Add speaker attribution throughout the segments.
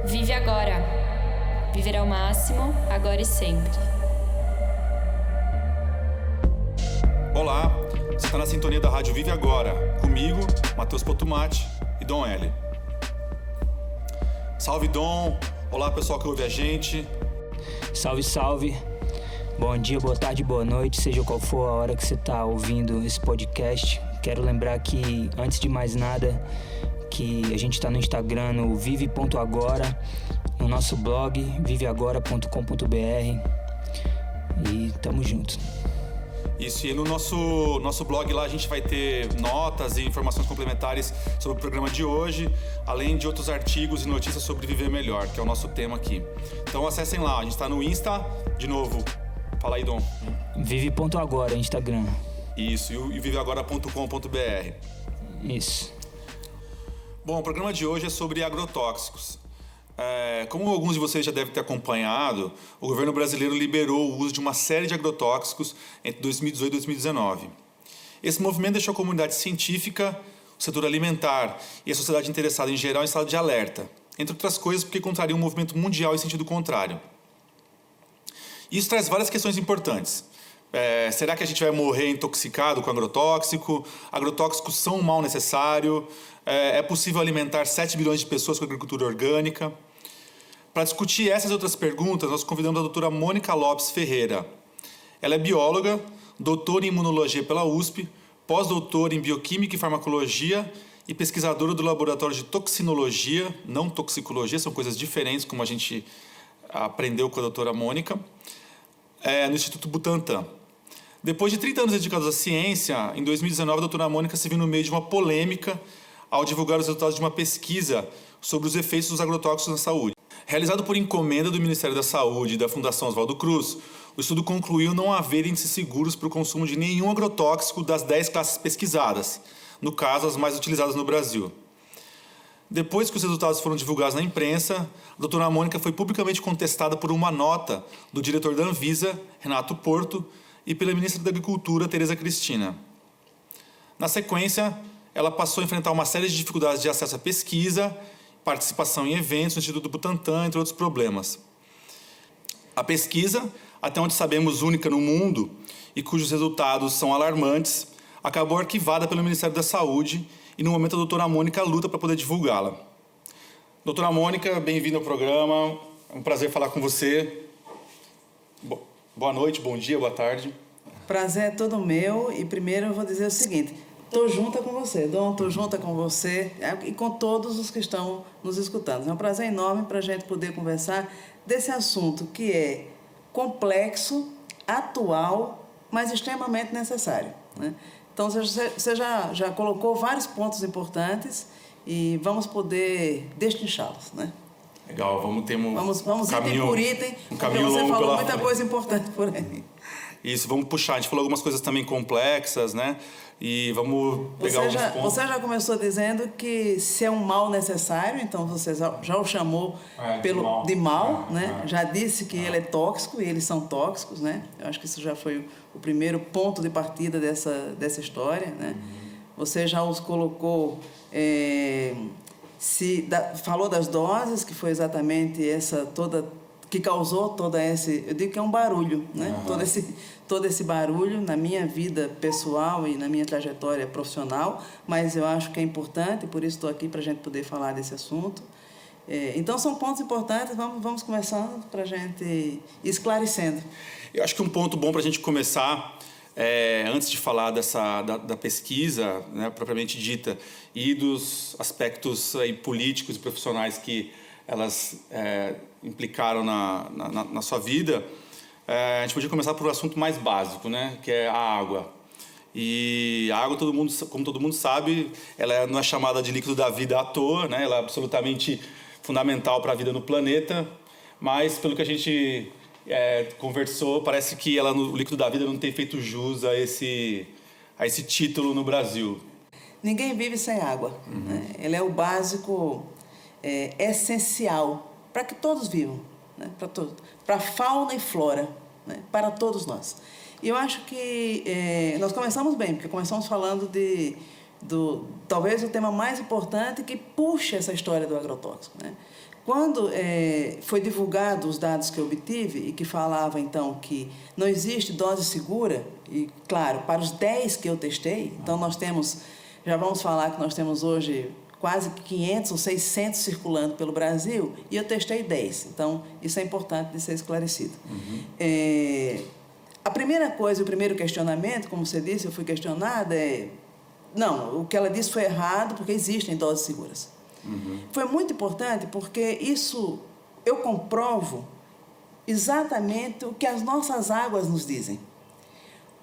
Speaker 1: Vive agora. Viver ao máximo, agora e sempre.
Speaker 2: Olá, você está na sintonia da Rádio Vive Agora, comigo, Matheus Potumati e Dom L. Salve, Dom! Olá, pessoal que ouve a gente.
Speaker 3: Salve, salve! Bom dia, boa tarde, boa noite, seja qual for a hora que você está ouvindo esse podcast. Quero lembrar que, antes de mais nada, que a gente está no Instagram, no vive.agora, no nosso blog, viveagora.com.br, e tamo junto.
Speaker 2: Isso, e no nosso blog lá a gente vai ter notas e informações complementares sobre o programa de hoje, além de outros artigos e notícias sobre viver melhor, que é o nosso tema aqui. Então acessem lá, a gente está no Insta, de novo, fala aí, Dom.
Speaker 3: Vive.agora, Instagram.
Speaker 2: Isso, e viveagora.com.br.
Speaker 3: Isso.
Speaker 2: Bom, o programa de hoje é sobre agrotóxicos. Como alguns de vocês já devem ter acompanhado, o governo brasileiro liberou o uso de uma série de agrotóxicos entre 2018 e 2019. Esse movimento deixou a comunidade científica, o setor alimentar e a sociedade interessada em geral em estado de alerta, entre outras coisas porque contraria um movimento mundial em sentido contrário. Isso traz várias questões importantes. Será que a gente vai morrer intoxicado com agrotóxico? Agrotóxicos são um mal necessário? É possível alimentar 7 bilhões de pessoas com agricultura orgânica? Para discutir essas e outras perguntas, nós convidamos a doutora Mônica Lopes Ferreira. Ela é bióloga, doutora em imunologia pela USP, pós-doutora em bioquímica e farmacologia e pesquisadora do laboratório de toxinologia, não toxicologia, são coisas diferentes, como a gente aprendeu com a doutora Mônica, no Instituto Butantan. Depois de 30 anos dedicados à ciência, em 2019 a doutora Mônica se viu no meio de uma polêmica ao divulgar os resultados de uma pesquisa sobre os efeitos dos agrotóxicos na saúde. Realizado por encomenda do Ministério da Saúde e da Fundação Oswaldo Cruz, o estudo concluiu não haver índices seguros para o consumo de nenhum agrotóxico das 10 classes pesquisadas, no caso, as mais utilizadas no Brasil. Depois que os resultados foram divulgados na imprensa, a doutora Mônica foi publicamente contestada por uma nota do diretor da Anvisa, Renato Porto, e pela ministra da Agricultura, Tereza Cristina. Na sequência, ela passou a enfrentar uma série de dificuldades de acesso à pesquisa, participação em eventos no Instituto Butantan, entre outros problemas. A pesquisa, até onde sabemos única no mundo e cujos resultados são alarmantes, acabou arquivada pelo Ministério da Saúde e, no momento, a doutora Mônica luta para poder divulgá-la. Doutora Mônica, bem-vinda ao programa. É um prazer falar com você. Boa noite, bom dia, boa tarde.
Speaker 4: Prazer é todo meu e primeiro eu vou dizer o seguinte, estou junta com você, Dom, estou junta com você e com todos os que estão nos escutando. É um prazer enorme para a gente poder conversar desse assunto que é complexo, atual, mas extremamente necessário, né? Então você já colocou vários pontos importantes e vamos poder destrinchá-los, né?
Speaker 2: Legal, vamos
Speaker 4: item por item, porque você falou muita coisa importante por aí.
Speaker 2: Isso, vamos puxar. A gente falou algumas coisas também complexas, né? E vamos pegar alguns pontos.
Speaker 4: Você já começou dizendo que se é um mal necessário, então você já o chamou de mal, né? Já disse que ele é tóxico e eles são tóxicos, né? Eu acho que isso já foi o primeiro ponto de partida dessa história, né? Você já os colocou... falou das doses, que foi exatamente essa que causou toda esse, eu digo que é um barulho, né? Todo esse barulho na minha vida pessoal e na minha trajetória profissional, mas eu acho que é importante, por isso estou aqui para a gente poder falar desse assunto. Então são pontos importantes, vamos começando para a gente ir esclarecendo.
Speaker 2: Eu acho que um ponto bom para a gente começar, antes de falar da pesquisa, né, propriamente dita, e dos aspectos aí, políticos e profissionais que elas implicaram na sua vida, a gente podia começar por um assunto mais básico, né, que é a água. E a água, como todo mundo sabe, ela não é chamada de líquido da vida à toa, né, ela é absolutamente fundamental para a vida no planeta, mas pelo que a gente conversou, parece que o líquido da vida não tem feito jus a esse título no Brasil.
Speaker 4: Ninguém vive sem água, né? Ele é o básico essencial para que todos vivam, né? Para fauna e flora, né? Para todos nós. E eu acho que nós começamos bem, porque começamos falando de talvez o tema mais importante que puxa essa história do agrotóxico, né? Quando foi divulgado os dados que eu obtive e que falava, então, que não existe dose segura, e, claro, para os 10 que eu testei, então já vamos falar que nós temos hoje quase 500 ou 600 circulando pelo Brasil, e eu testei 10. Então, isso é importante de ser esclarecido. A primeira coisa, o primeiro questionamento, como você disse, eu fui questionada, não, o que ela disse foi errado, porque existem doses seguras. Foi muito importante porque isso eu comprovo exatamente o que as nossas águas nos dizem.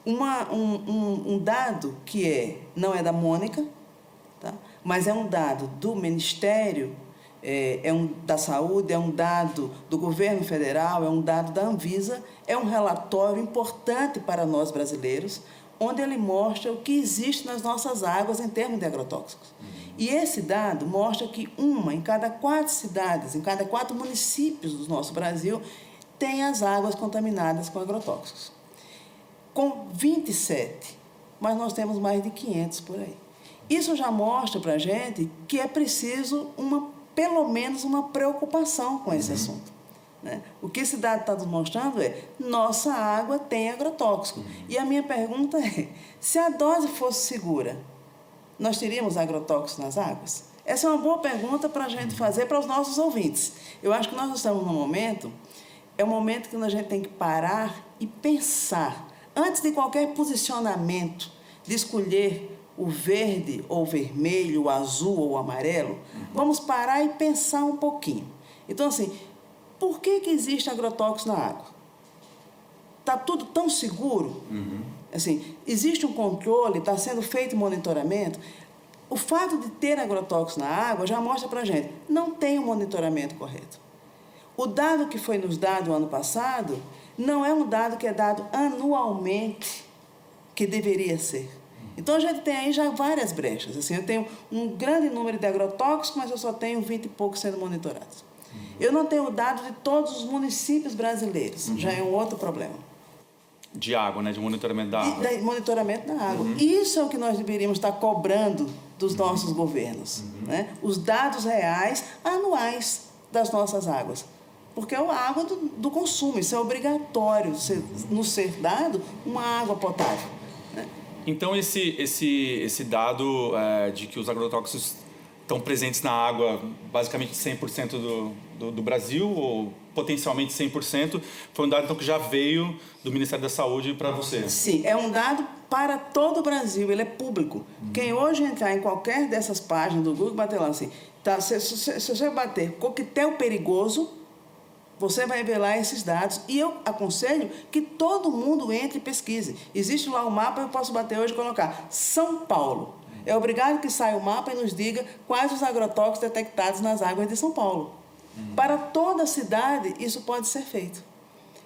Speaker 4: Um dado que não é da Mônica, tá? Mas é um dado do Ministério da Saúde, é um dado do governo federal, é um dado da Anvisa, é um relatório importante para nós brasileiros, onde ele mostra o que existe nas nossas águas em termos de agrotóxicos. E esse dado mostra que em cada 4 cidades, em cada 4 municípios do nosso Brasil, tem as águas contaminadas com agrotóxicos. Com 27, mas nós temos mais de 500 por aí. Isso já mostra para a gente que é preciso pelo menos uma preocupação com esse assunto, né? O que esse dado está nos mostrando nossa água tem agrotóxico. E a minha pergunta se a dose fosse segura, nós teríamos agrotóxicos nas águas? Essa é uma boa pergunta para a gente fazer para os nossos ouvintes. Eu acho que nós estamos num momento, um momento que a gente tem que parar e pensar, antes de qualquer posicionamento, de escolher o verde ou o vermelho, o azul ou o amarelo, vamos parar e pensar um pouquinho. Então, assim, por que existe agrotóxico na água? Está tudo tão seguro? Assim, existe um controle, está sendo feito monitoramento. O fato de ter agrotóxicos na água já mostra para a gente, não tem um monitoramento correto. O dado que foi nos dado ano passado não é um dado que é dado anualmente, que deveria ser. Então, a gente tem aí já várias brechas. Assim, eu tenho um grande número de agrotóxicos, mas eu só tenho 20 e poucos sendo monitorados. Eu não tenho dado de todos os municípios brasileiros, já é um outro problema.
Speaker 2: De água, né? De monitoramento da água.
Speaker 4: De monitoramento da água. Isso é o que nós deveríamos estar cobrando dos nossos governos, né? Os dados reais, anuais das nossas águas. Porque é a água do consumo, isso é obrigatório, nos ser dado uma água potável, né?
Speaker 2: Então, esse dado de que os agrotóxicos estão presentes na água, basicamente 100% do Brasil, ou potencialmente 100%, foi um dado então, que já veio do Ministério da Saúde para você?
Speaker 4: Sim, é um dado para todo o Brasil, ele é público. Quem hoje entrar em qualquer dessas páginas do Google, bater lá assim, tá, se você bater coquetel perigoso, você vai ver lá esses dados. E eu aconselho que todo mundo entre e pesquise. Existe lá o mapa, eu posso bater hoje e colocar São Paulo. É obrigado que saia o mapa e nos diga quais os agrotóxicos detectados nas águas de São Paulo. Para toda a cidade, isso pode ser feito.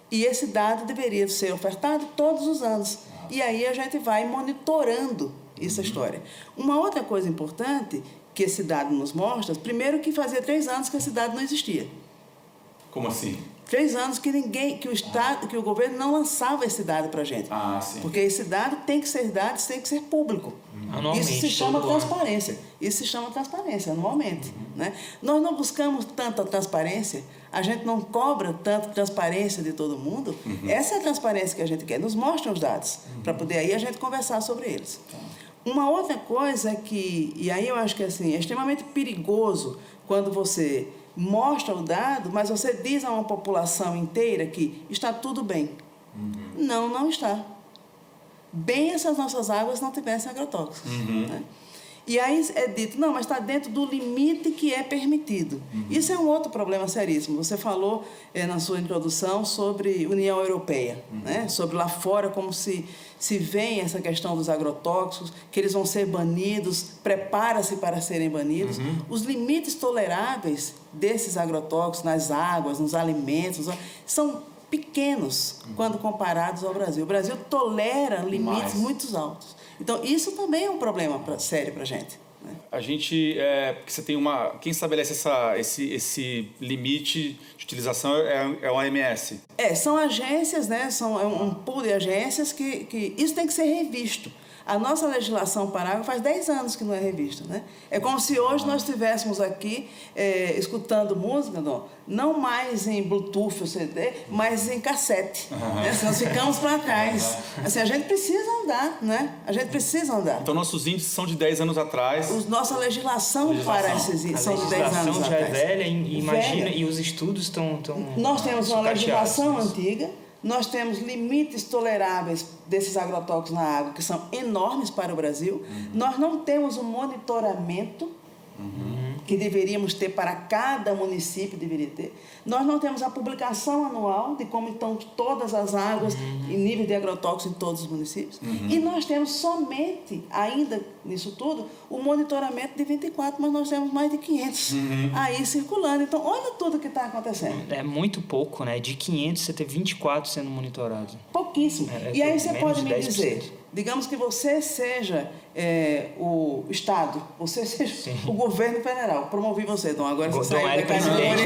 Speaker 4: E esse dado deveria ser ofertado todos os anos. E aí a gente vai monitorando essa história. Uma outra coisa importante que esse dado nos mostra, primeiro que fazia 3 anos que esse dado não existia.
Speaker 2: Como assim?
Speaker 4: 3 anos que o Estado, que o governo não lançava esse dado para a gente.
Speaker 2: Sim.
Speaker 4: Porque esse dado tem que ser público.
Speaker 3: Anualmente,
Speaker 4: Isso se chama
Speaker 3: todo ano.
Speaker 4: transparência. Isso se chama transparência, anualmente. Né? Nós não buscamos tanta transparência, a gente não cobra tanta transparência de todo mundo. Essa é a transparência que a gente quer. Nos mostram os dados, para poder aí a gente conversar sobre eles. Uma outra coisa e aí eu acho que assim, é extremamente perigoso quando você mostra o dado, mas você diz a uma população inteira que está tudo bem. Não está. Bem se as nossas águas não tivessem agrotóxicos. Né? E aí é dito, não, mas está dentro do limite que é permitido. Isso é um outro problema seríssimo. Você falou na sua introdução sobre União Europeia, né? Sobre lá fora como se vê essa questão dos agrotóxicos, que eles vão ser banidos, prepara-se para serem banidos. Os limites toleráveis desses agrotóxicos nas águas, nos alimentos, são pequenos quando comparados ao Brasil. O Brasil tolera limites muito altos. Então, isso também é um problema sério para a gente. Né?
Speaker 2: A gente, porque você tem quem estabelece esse limite de utilização é a OMS. São
Speaker 4: agências, né? É um pool de agências que isso tem que ser revisto. A nossa legislação para a água faz 10 anos que não é revista, né? É como se hoje nós estivéssemos aqui escutando música, não mais em Bluetooth ou CD, mas em cassete. Né? Assim, nós ficamos para trás. Assim, a gente precisa andar, né? A gente precisa andar.
Speaker 2: Então, nossos índices são de 10 anos atrás.
Speaker 4: Nossa legislação para esses índices são de 10 anos atrás.
Speaker 3: A legislação já é velha, imagina, e os estudos estão
Speaker 4: Nós temos uma legislação
Speaker 3: nisso.
Speaker 4: antiga. Nós temos limites toleráveis desses agrotóxicos na água, que são enormes para o Brasil. Nós não temos um monitoramento que deveríamos ter para cada município, deveria ter. Nós não temos a publicação anual de como estão todas as águas e nível de agrotóxico em todos os municípios. E nós temos somente, ainda nisso tudo, o monitoramento de 24, mas nós temos mais de 500 aí circulando. Então, olha tudo que está acontecendo.
Speaker 3: É muito pouco, né? De 500, você ter 24 sendo monitorados.
Speaker 4: Pouquíssimo. E aí você pode me dizer, digamos que você seja o Estado, você seja o governo federal. Promovi você, Dom. Agora você saiu da categoria.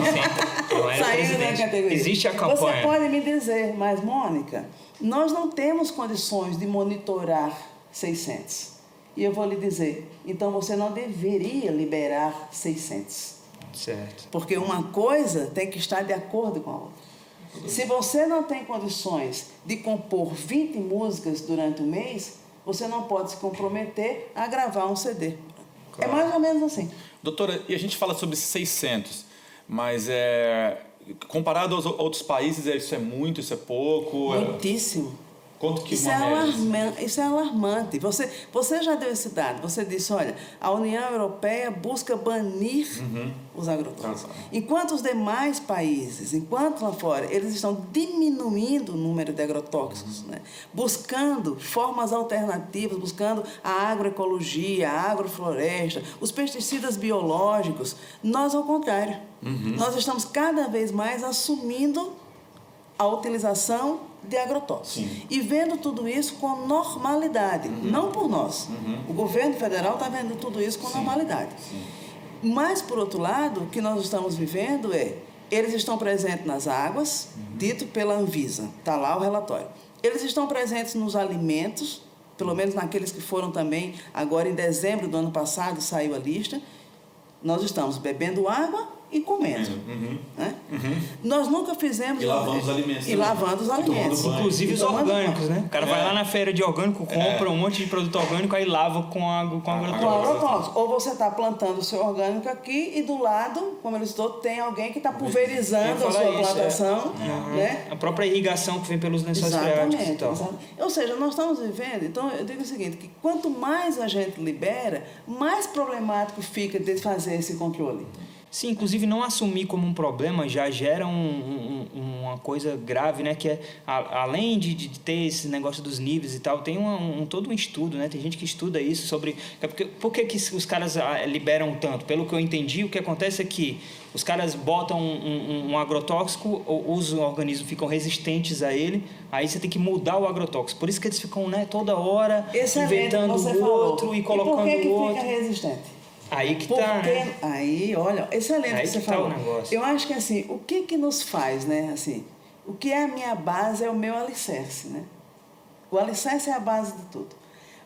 Speaker 4: Saiu da categoria.
Speaker 3: Existe a campanha.
Speaker 4: Você pode me dizer, mas, Mônica, nós não temos condições de monitorar 600. E eu vou lhe dizer, então você não deveria liberar 600.
Speaker 3: Certo.
Speaker 4: Porque uma coisa tem que estar de acordo com a outra. Se você não tem condições de compor 20 músicas durante o mês, você não pode se comprometer a gravar um CD. Claro. É mais ou menos assim.
Speaker 2: Doutora, e a gente fala sobre 600, mas comparado aos outros países, isso é muito, isso é pouco?
Speaker 4: Muitíssimo.
Speaker 2: Quanto que
Speaker 4: isso é alarmante. Você já deu esse dado. Você disse, olha, a União Europeia busca banir os agrotóxicos. Enquanto os demais países, enquanto lá fora, eles estão diminuindo o número de agrotóxicos, né? Buscando formas alternativas, buscando a agroecologia, a agrofloresta, os pesticidas biológicos. Nós, ao contrário, nós estamos cada vez mais assumindo a utilização de agrotóxicos. E vendo tudo isso com normalidade, não por nós. O governo federal está vendo tudo isso com normalidade. Mas, por outro lado, o que nós estamos vivendo eles estão presentes nas águas, dito pela Anvisa, está lá o relatório. Eles estão presentes nos alimentos, pelo menos naqueles que foram também, agora em dezembro do ano passado saiu a lista. Nós estamos bebendo água e comendo. Né? Nós nunca fizemos...
Speaker 2: E lavando os alimentos.
Speaker 4: E lavando os alimentos.
Speaker 3: Inclusive os orgânicos, né? O cara vai lá na feira de orgânico, compra um monte de produto orgânico, aí lava com agrotóxico.
Speaker 4: Ou você está plantando o seu orgânico aqui e do lado, como ele citou, tem alguém que está pulverizando a sua plantação. Né?
Speaker 3: A própria irrigação que vem pelos lençóis freáticos e tal.
Speaker 4: Ou seja, nós estamos vivendo... Então, eu digo o seguinte, que quanto mais a gente libera, mais problemático fica de fazer esse controle.
Speaker 3: Sim, inclusive não assumir como um problema já gera uma coisa grave, né? Que é, além de ter esse negócio dos níveis e tal, tem todo um estudo, né? Tem gente que estuda isso sobre... Por que os caras liberam tanto? Pelo que eu entendi, o que acontece é que os caras botam um agrotóxico, os organismos ficam resistentes a ele, aí você tem que mudar o agrotóxico. Por isso que eles ficam, né, toda hora inventando o outro e colocando o outro.
Speaker 4: E por que fica resistente?
Speaker 3: Aí que tá, né?
Speaker 4: Aí, olha, excelente
Speaker 3: aí
Speaker 4: que você
Speaker 3: tá
Speaker 4: falou.
Speaker 3: O negócio.
Speaker 4: Eu acho que assim, o que nos faz, né? Assim, o que é a minha base é o meu alicerce, né? O alicerce é a base de tudo.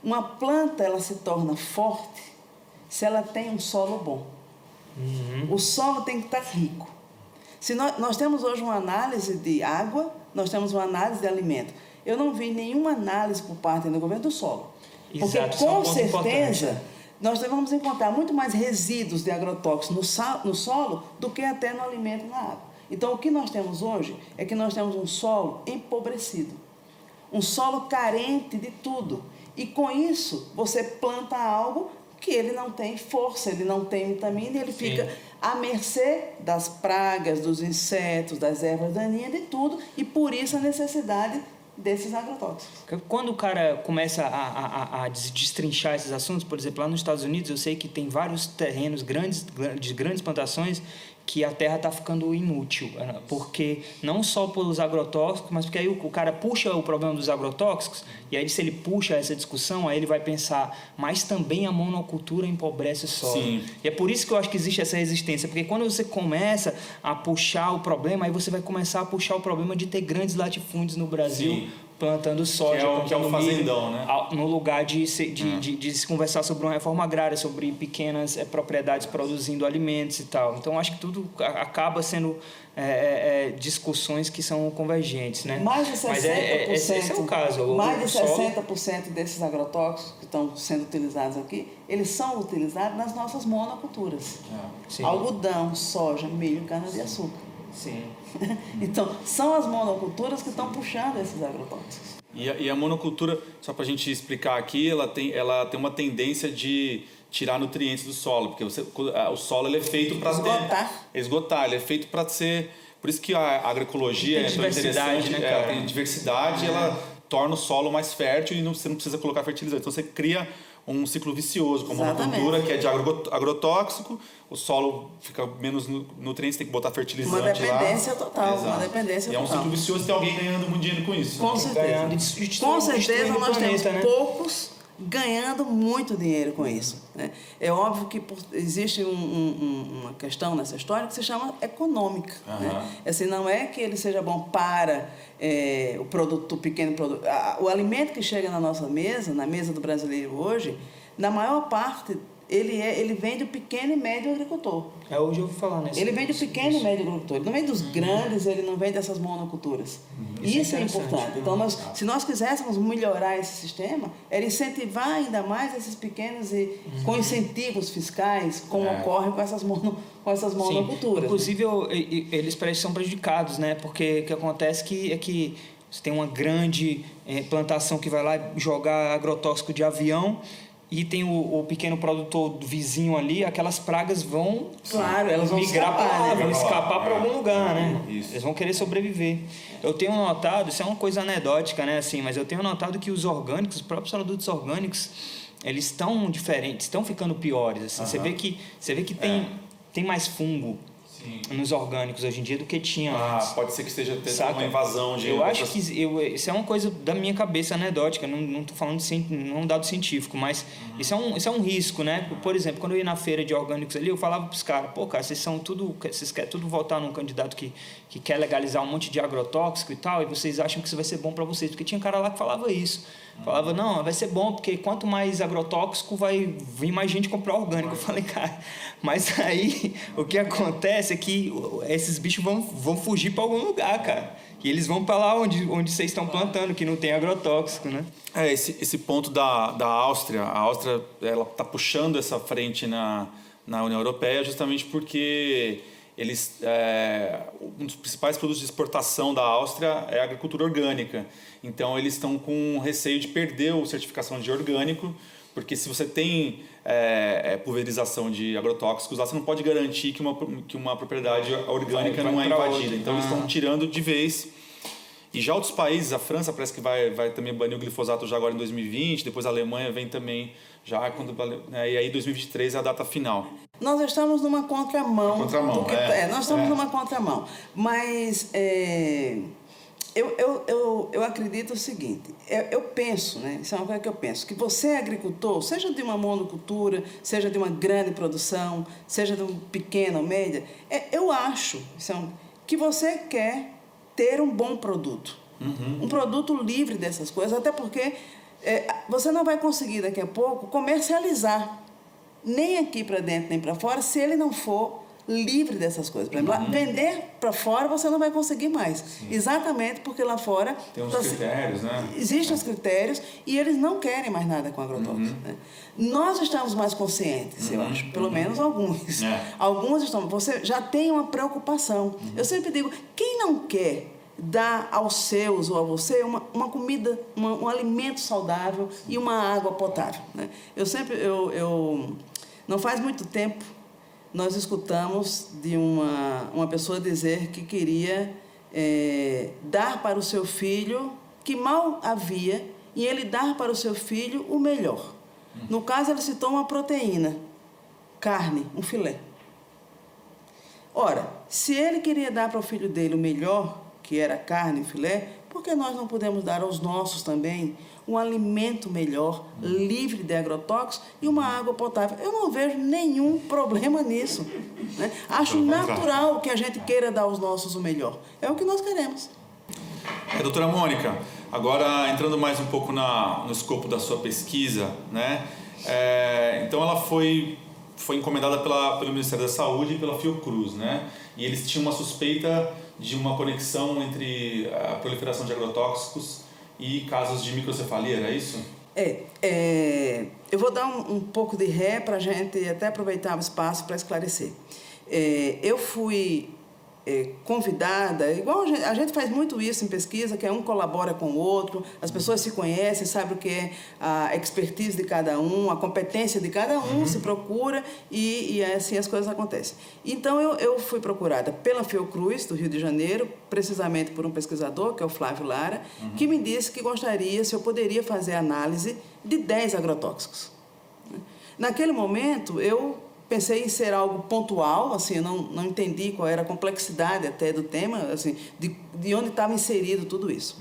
Speaker 4: Uma planta, ela se torna forte se ela tem um solo bom. O solo tem que estar rico. Se nós temos hoje uma análise de água, nós temos uma análise de alimento. Eu não vi nenhuma análise por parte do governo do solo. Porque, com certeza, nós vamos encontrar muito mais resíduos de agrotóxicos no solo do que até no alimento e na água. Então, o que nós temos hoje é que nós temos um solo empobrecido, um solo carente de tudo. E, com isso, você planta algo que ele não tem força, ele não tem vitamina, e ele fica à mercê das pragas, dos insetos, das ervas daninhas, de tudo, e por isso a necessidade desses agrotóxicos.
Speaker 3: Quando o cara começa a destrinchar esses assuntos, por exemplo, lá nos Estados Unidos, eu sei que tem vários terrenos de grandes plantações que a terra está ficando inútil, porque não só pelos agrotóxicos, mas porque aí o cara puxa o problema dos agrotóxicos, e aí se ele puxa essa discussão, aí ele vai pensar, mas também a monocultura empobrece o solo.
Speaker 2: Sim.
Speaker 3: E é por isso que eu acho que existe essa resistência, porque quando você começa a puxar o problema, aí você vai começar a puxar o problema de ter grandes latifúndios no Brasil, plantando soja,
Speaker 2: que é o fazendão, né?
Speaker 3: No lugar de se conversar sobre uma reforma agrária, sobre pequenas propriedades produzindo alimentos e tal. Então, acho que tudo acaba sendo discussões que são convergentes, né?
Speaker 4: Mais de 60%,
Speaker 3: mas esse é o caso.
Speaker 4: Mais de 60% desses agrotóxicos que estão sendo utilizados aqui, eles são utilizados nas nossas monoculturas. Algodão, soja, milho, cana-de-açúcar.
Speaker 3: Sim.
Speaker 4: Então, são as monoculturas que estão puxando esses agrotóxicos.
Speaker 2: E a monocultura, só para a gente explicar aqui, ela tem uma tendência de tirar nutrientes do solo, porque o solo ele é feito para esgotar, ele é feito para ser... Por isso que a agroecologia é tão interessante,
Speaker 3: né, cara?
Speaker 2: Tem diversidade, ela torna o solo mais fértil e você não precisa colocar fertilizante. Então você cria um ciclo vicioso, como a monocultura, que é de agrotóxico, o solo fica menos nutrientes, tem que botar fertilizante lá.
Speaker 4: Uma dependência total, uma dependência total.
Speaker 2: E é um ciclo vicioso, tem alguém ganhando muito dinheiro com isso.
Speaker 4: Com certeza. Com certeza nós temos poucos ganhando muito dinheiro com isso, né? É óbvio que existe uma questão nessa história que se chama econômica. Né? Assim, não é que ele seja bom para o pequeno produto. O alimento que chega na nossa mesa, na mesa do brasileiro hoje, na maior parte, ele vem do pequeno e médio agricultor.
Speaker 3: Hoje eu ouvi falar nisso.
Speaker 4: Ele vem do pequeno e médio agricultor. Ele não vem dos grandes, ele não vem dessas monoculturas. Isso é importante. Então, se nós quiséssemos melhorar esse sistema, era incentivar ainda mais esses pequenos com incentivos fiscais, como ocorre com essas monoculturas.
Speaker 3: Inclusive, eles são prejudicados, né? Porque o que acontece é que você tem uma grande plantação que vai lá jogar agrotóxico de avião, e tem o pequeno produtor vizinho ali, aquelas pragas vão migrar para lá, vão escapar para algum lugar, né?
Speaker 2: Isso.
Speaker 3: Eles vão querer sobreviver. Eu tenho notado, isso é uma coisa anedótica, né? Assim, mas eu tenho notado que os próprios produtos orgânicos, eles estão diferentes, estão ficando piores. Assim. Você vê que tem mais fungo nos orgânicos hoje em dia do que tinha antes.
Speaker 2: Pode ser que esteja tendo uma invasão de...
Speaker 3: Eu acho que isso é uma coisa da minha cabeça anedótica, não estou falando não é um dado científico, mas isso é um risco, né? Por exemplo, quando eu ia na feira de orgânicos ali, eu falava para os caras, cara, vocês querem tudo votar num candidato que quer legalizar um monte de agrotóxico e tal, e vocês acham que isso vai ser bom para vocês, porque tinha cara lá que falava isso. Falava, não, vai ser bom, porque quanto mais agrotóxico, vai vir mais gente comprar orgânico. Eu falei, cara, mas aí o que acontece é que esses bichos vão fugir para algum lugar, cara. E eles vão para lá onde vocês estão plantando, que não tem agrotóxico, né?
Speaker 2: Esse ponto da Áustria, a Áustria ela está puxando essa frente na União Europeia justamente porque um dos principais produtos de exportação da Áustria é a agricultura orgânica. Então, eles estão com receio de perder a certificação de orgânico, porque se você tem pulverização de agrotóxicos lá, você não pode garantir que uma propriedade orgânica não é invadida. Então, eles estão tirando de vez. E já outros países, a França parece que vai também banir o glifosato já agora em 2020, depois a Alemanha vem também já, e aí 2023 é a data final.
Speaker 4: Nós estamos numa contramão. Nós estamos numa contramão. Mas eu acredito o seguinte, eu penso, né? Isso é uma coisa que eu penso, que você é agricultor, seja de uma monocultura, seja de uma grande produção, seja de uma pequena ou média, eu acho que você quer ter um bom produto. Um produto livre dessas coisas, até porque você não vai conseguir daqui a pouco comercializar, nem aqui para dentro, nem para fora, se ele não for livre dessas coisas. Por exemplo, vender para fora você não vai conseguir mais. Sim. Exatamente porque lá fora...
Speaker 2: Tem uns critérios, né?
Speaker 4: Existem os critérios e eles não querem mais nada com agrotóxico. Né? Nós estamos mais conscientes, eu acho. Pelo menos alguns. Alguns estão... Você já tem uma preocupação. Eu sempre digo, quem não quer dar aos seus ou a você uma comida, um alimento saudável e uma água potável? Né? Não faz muito tempo, nós escutamos de uma pessoa dizer que queria dar para o seu filho, que mal havia, e ele dar para o seu filho o melhor. No caso, ele citou uma proteína, carne, um filé. Ora, se ele queria dar para o filho dele o melhor, que era carne e filé, por que nós não podemos dar aos nossos também um alimento melhor, livre de agrotóxicos e uma água potável? Eu não vejo nenhum problema nisso. Né? Acho natural que a gente queira dar aos nossos o melhor. É o que nós queremos.
Speaker 2: Doutora Mônica, Agora, entrando mais um pouco no escopo da sua pesquisa, né? Então ela foi encomendada pelo Ministério da Saúde e pela Fiocruz, né? E eles tinham uma suspeita de uma conexão entre a proliferação de agrotóxicos e casos de microcefalia, era isso?
Speaker 4: Eu vou dar um pouco de ré para a gente até aproveitar o espaço para esclarecer. Eu fui convidada, igual a gente faz muito isso em pesquisa, que um colabora com o outro, as pessoas se conhecem, sabem o que é a expertise de cada um, a competência de cada um, se procura e assim as coisas acontecem. Então eu fui procurada pela Fiocruz, do Rio de Janeiro, precisamente por um pesquisador, que é o Flávio Lara, que me disse que gostaria, se eu poderia fazer análise de 10 agrotóxicos. Naquele momento, eu pensei em ser algo pontual, assim, eu não entendi qual era a complexidade até do tema, assim, de onde estava inserido tudo isso.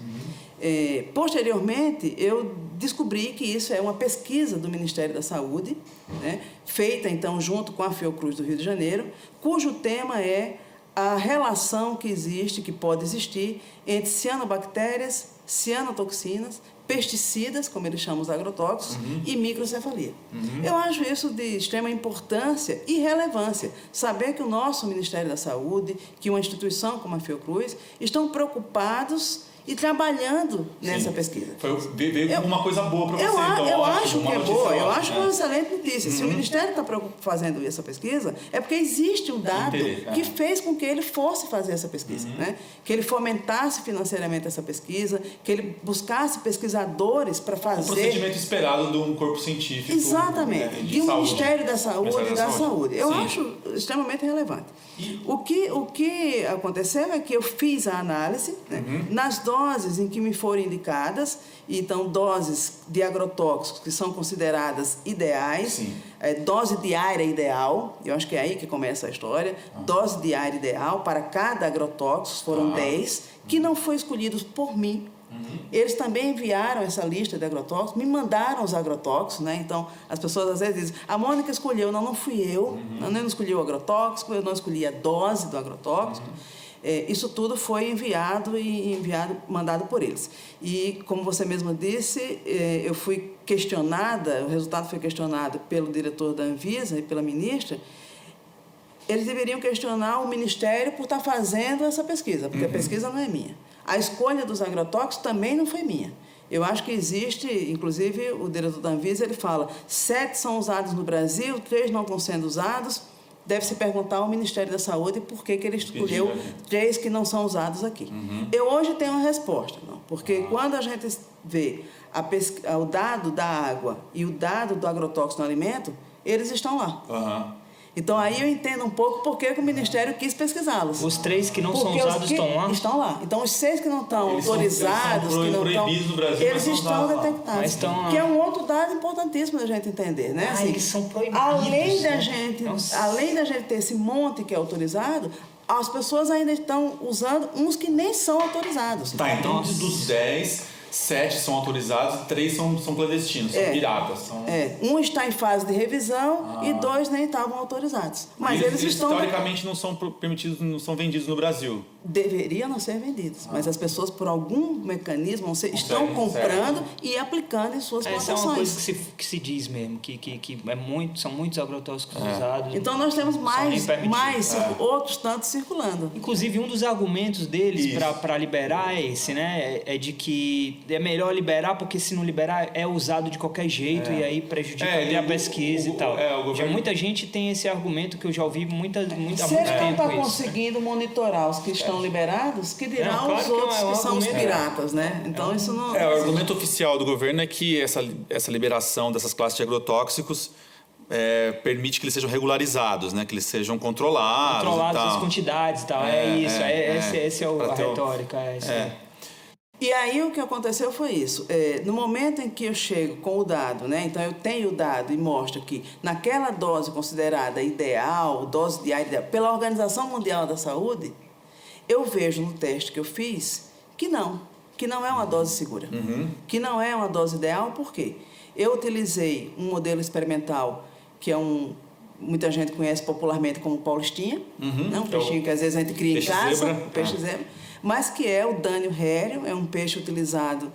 Speaker 4: Posteriormente, eu descobri que isso é uma pesquisa do Ministério da Saúde, né, feita, então, junto com a Fiocruz do Rio de Janeiro, cujo tema é a relação que existe, que pode existir, entre cianobactérias, cianotoxinas, pesticidas, como eles chamam os agrotóxicos, e microcefalia. Eu acho isso de extrema importância e relevância. Saber que o nosso Ministério da Saúde, que uma instituição como a Fiocruz, estão preocupados e trabalhando nessa pesquisa.
Speaker 2: Veio como uma coisa boa para você.
Speaker 4: Eu acho que é boa, eu acho que é uma excelente notícia. Se o Ministério está fazendo essa pesquisa, é porque existe um dado que fez com que ele fosse fazer essa pesquisa, né? Que ele fomentasse financeiramente essa pesquisa, que ele buscasse pesquisadores para fazer...
Speaker 2: Um procedimento esperado de um corpo científico.
Speaker 4: Exatamente, de um Ministério da Saúde e da Saúde. Eu acho extremamente relevante. O que aconteceu é que eu fiz a análise, né, nas doses em que me foram indicadas, então doses de agrotóxicos que são consideradas ideais, dose diária ideal, eu acho que é aí que começa a história, dose diária ideal para cada agrotóxico, foram 10, que não foi escolhidos por mim. Eles também enviaram essa lista de agrotóxicos, me mandaram os agrotóxicos, né? Então, as pessoas às vezes dizem, a Mônica escolheu, não fui eu, eu não escolhi o agrotóxico, eu não escolhi a dose do agrotóxico. Isso tudo foi mandado por eles. E, como você mesma disse, eu fui questionada, o resultado foi questionado pelo diretor da Anvisa e pela ministra. Eles deveriam questionar o Ministério por estar fazendo essa pesquisa, porque a pesquisa não é minha. A escolha dos agrotóxicos também não foi minha. Eu acho que existe, inclusive o diretor da Anvisa, ele fala, 7 são usados no Brasil, 3 não estão sendo usados. Deve-se perguntar ao Ministério da Saúde por que ele escolheu 3 que não são usados aqui. Eu hoje tenho uma resposta, não, porque quando a gente vê o dado da água e o dado do agrotóxico no alimento, eles estão lá. Então, aí eu entendo um pouco por que o Ministério quis pesquisá-los.
Speaker 3: Os 3 que não são usados estão lá?
Speaker 4: Estão lá. Então, os 6 que não estão autorizados,
Speaker 2: que não estão
Speaker 4: proibidos no Brasil, eles estão detectados. Que é um outro dado importantíssimo da gente entender, né? Assim,
Speaker 3: eles são proibidos.
Speaker 4: Além da gente ter esse monte que é autorizado, as pessoas ainda estão usando uns que nem são autorizados.
Speaker 2: Então dos 10... 7 são autorizados e 3 são clandestinos, são piratas.
Speaker 4: Um está em fase de revisão e 2 nem estavam autorizados. Mas eles estão...
Speaker 2: teoricamente não são permitidos, não são vendidos no Brasil.
Speaker 4: Deveriam não ser vendidos, mas as pessoas, por algum mecanismo, estão comprando e aplicando em suas plantações.
Speaker 3: Essa é uma coisa que se diz mesmo, que são muitos agrotóxicos usados.
Speaker 4: Então nós temos mais outros tantos circulando.
Speaker 3: Inclusive, um dos argumentos deles para liberar é esse, né? É de que é melhor liberar, porque se não liberar é usado de qualquer jeito e aí prejudica a pesquisa e tal. Já muita gente tem esse argumento que eu já ouvi há muito tempo.
Speaker 4: Se ele não está conseguindo monitorar os que estão liberados, que dirá os outros que são os piratas, né? Então isso não...
Speaker 2: o argumento oficial do governo é que essa liberação dessas classes de agrotóxicos permite que eles sejam regularizados, né? Que eles sejam controlados e tal.
Speaker 3: As quantidades e tal. Esse é a retórica.
Speaker 4: E aí o que aconteceu foi isso. No momento em que eu chego com o dado, né? Então eu tenho o dado e mostra que naquela dose considerada ideal, dose diária ideal, pela Organização Mundial da Saúde, eu vejo no teste que eu fiz que não é uma dose segura, que não é uma dose ideal. Por quê? Eu utilizei um modelo experimental que é um muita gente conhece popularmente como paulistinha, né? Um peixinho que às vezes a gente cria em casa, o peixe zebra, mas que é o dânio rério, é um peixe utilizado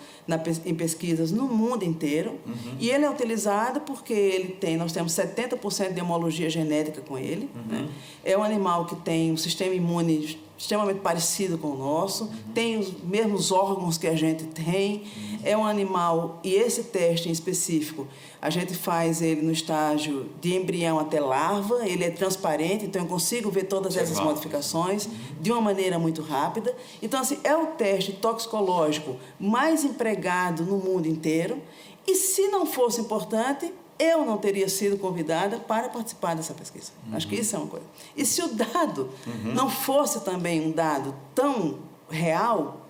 Speaker 4: em pesquisas no mundo inteiro, e ele é utilizado porque nós temos 70% de homologia genética com ele, né? É um animal que tem um sistema imune extremamente parecido com o nosso, tem os mesmos órgãos que a gente tem, é um animal, e esse teste em específico, a gente faz ele no estágio de embrião até larva, ele é transparente, então eu consigo ver todas essas modificações de uma maneira muito rápida. Então, assim, é o teste toxicológico mais empregado no mundo inteiro, e se não fosse importante, eu não teria sido convidada para participar dessa pesquisa. Acho que isso é uma coisa. E se o dado não fosse também um dado tão real,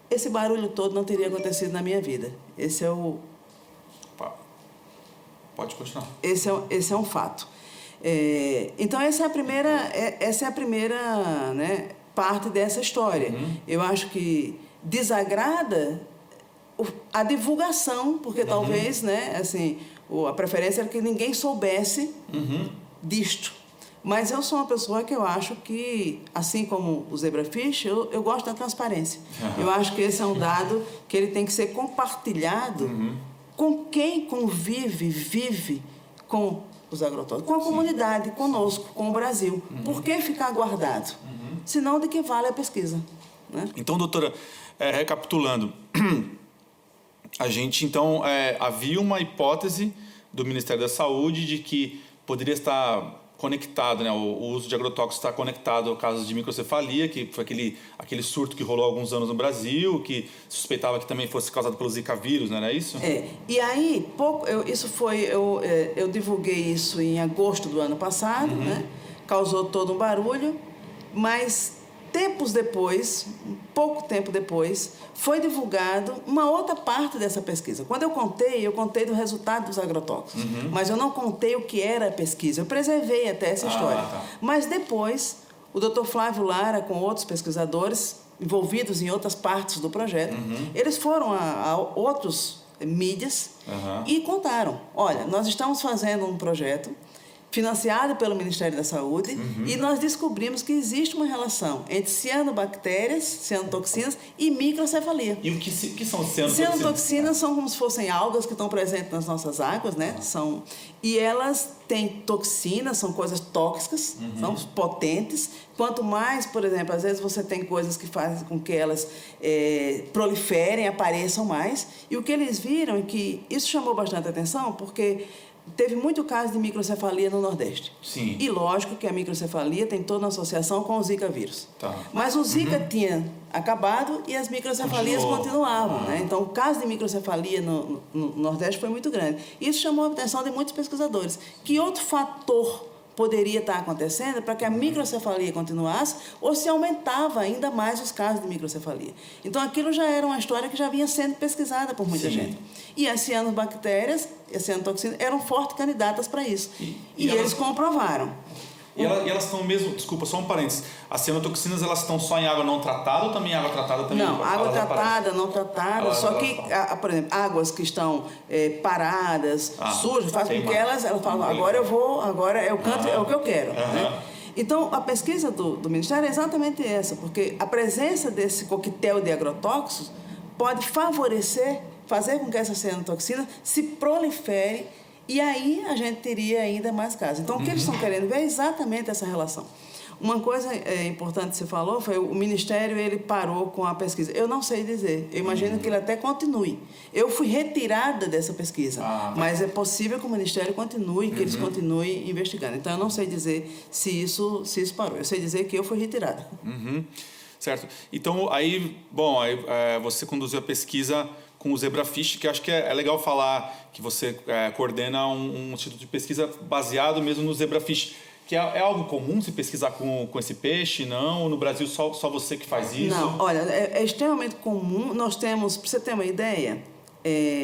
Speaker 4: esse barulho todo não teria acontecido na minha vida. Esse é o...
Speaker 2: Pode continuar.
Speaker 4: Esse é um fato. Então, essa é a primeira, né, parte dessa história. Eu acho que desagrada a divulgação, porque talvez, né, assim, a preferência era que ninguém soubesse disto. Mas eu sou uma pessoa que eu acho que, assim como o zebrafish, eu gosto da transparência. Eu acho que esse é um dado que ele tem que ser compartilhado com quem vive com os agrotóxicos, com a comunidade, conosco, com o Brasil. Por que ficar guardado? Senão, de que vale a pesquisa? Né?
Speaker 2: Então, doutora, recapitulando, a gente, então, havia uma hipótese do Ministério da Saúde de que poderia estar conectado, né, o uso de agrotóxicos está conectado ao caso de microcefalia, que foi aquele surto que rolou há alguns anos no Brasil, que suspeitava que também fosse causado pelo Zika vírus, não era isso?
Speaker 4: E aí, eu divulguei isso em agosto do ano passado, né? Causou todo um barulho, mas pouco tempo depois, foi divulgado uma outra parte dessa pesquisa. Quando eu contei do resultado dos agrotóxicos, mas eu não contei o que era a pesquisa. Eu preservei até essa história. Mas depois, o Dr. Flávio Lara, com outros pesquisadores envolvidos em outras partes do projeto, eles foram a outros mídias e contaram: olha, nós estamos fazendo um projeto financiado pelo Ministério da Saúde, e nós descobrimos que existe uma relação entre cianobactérias, cianotoxinas e microcefalia.
Speaker 2: E o que são cianotoxinas?
Speaker 4: Cianotoxinas são como se fossem algas que estão presentes nas nossas águas, né? E elas têm toxinas, são coisas tóxicas, são potentes. Quanto mais, por exemplo, às vezes você tem coisas que fazem com que elas proliferem, apareçam mais. E o que eles viram é que isso chamou bastante atenção, porque teve muito caso de microcefalia no Nordeste.
Speaker 2: Sim.
Speaker 4: E lógico que a microcefalia tem toda uma associação com o Zika vírus. Mas o Zika tinha acabado e as microcefalias continuavam. Né? Então, o caso de microcefalia no Nordeste foi muito grande. Isso chamou a atenção de muitos pesquisadores. Que outro fator poderia estar acontecendo para que a microcefalia continuasse, ou se aumentava ainda mais os casos de microcefalia. Então, aquilo já era uma história que já vinha sendo pesquisada por muita gente. E as cianobactérias e as cianotoxinas eram fortes candidatas para isso. E eles comprovaram.
Speaker 2: E elas estão mesmo... Desculpa, só um parênteses. As cianotoxinas, elas estão só em água não tratada ou também em água tratada também?
Speaker 4: Não, água tratada, não tratada. Só que, por exemplo, águas que estão paradas, sujas, faz com que elas falam: agora é o que eu quero. Né? Então, a pesquisa do Ministério é exatamente essa, porque a presença desse coquetel de agrotóxicos pode fazer com que essa cianotoxina se prolifere, e aí a gente teria ainda mais casos. Então, o que eles estão querendo ver é exatamente essa relação. Uma coisa importante que você falou foi o Ministério, ele parou com a pesquisa. Eu não sei dizer, eu imagino que ele até continue. Eu fui retirada dessa pesquisa, mas é possível que o Ministério continue, que eles continuem investigando. Então, eu não sei dizer se isso parou. Eu sei dizer que eu fui retirada.
Speaker 2: Certo. Então, aí você conduziu a pesquisa com o zebrafish, que acho que é legal falar que você coordena um instituto de pesquisa baseado mesmo no zebrafish, que é algo comum se pesquisar com esse peixe, não? No Brasil só você que faz isso?
Speaker 4: Não, olha, é extremamente comum. Nós temos, para você ter uma ideia,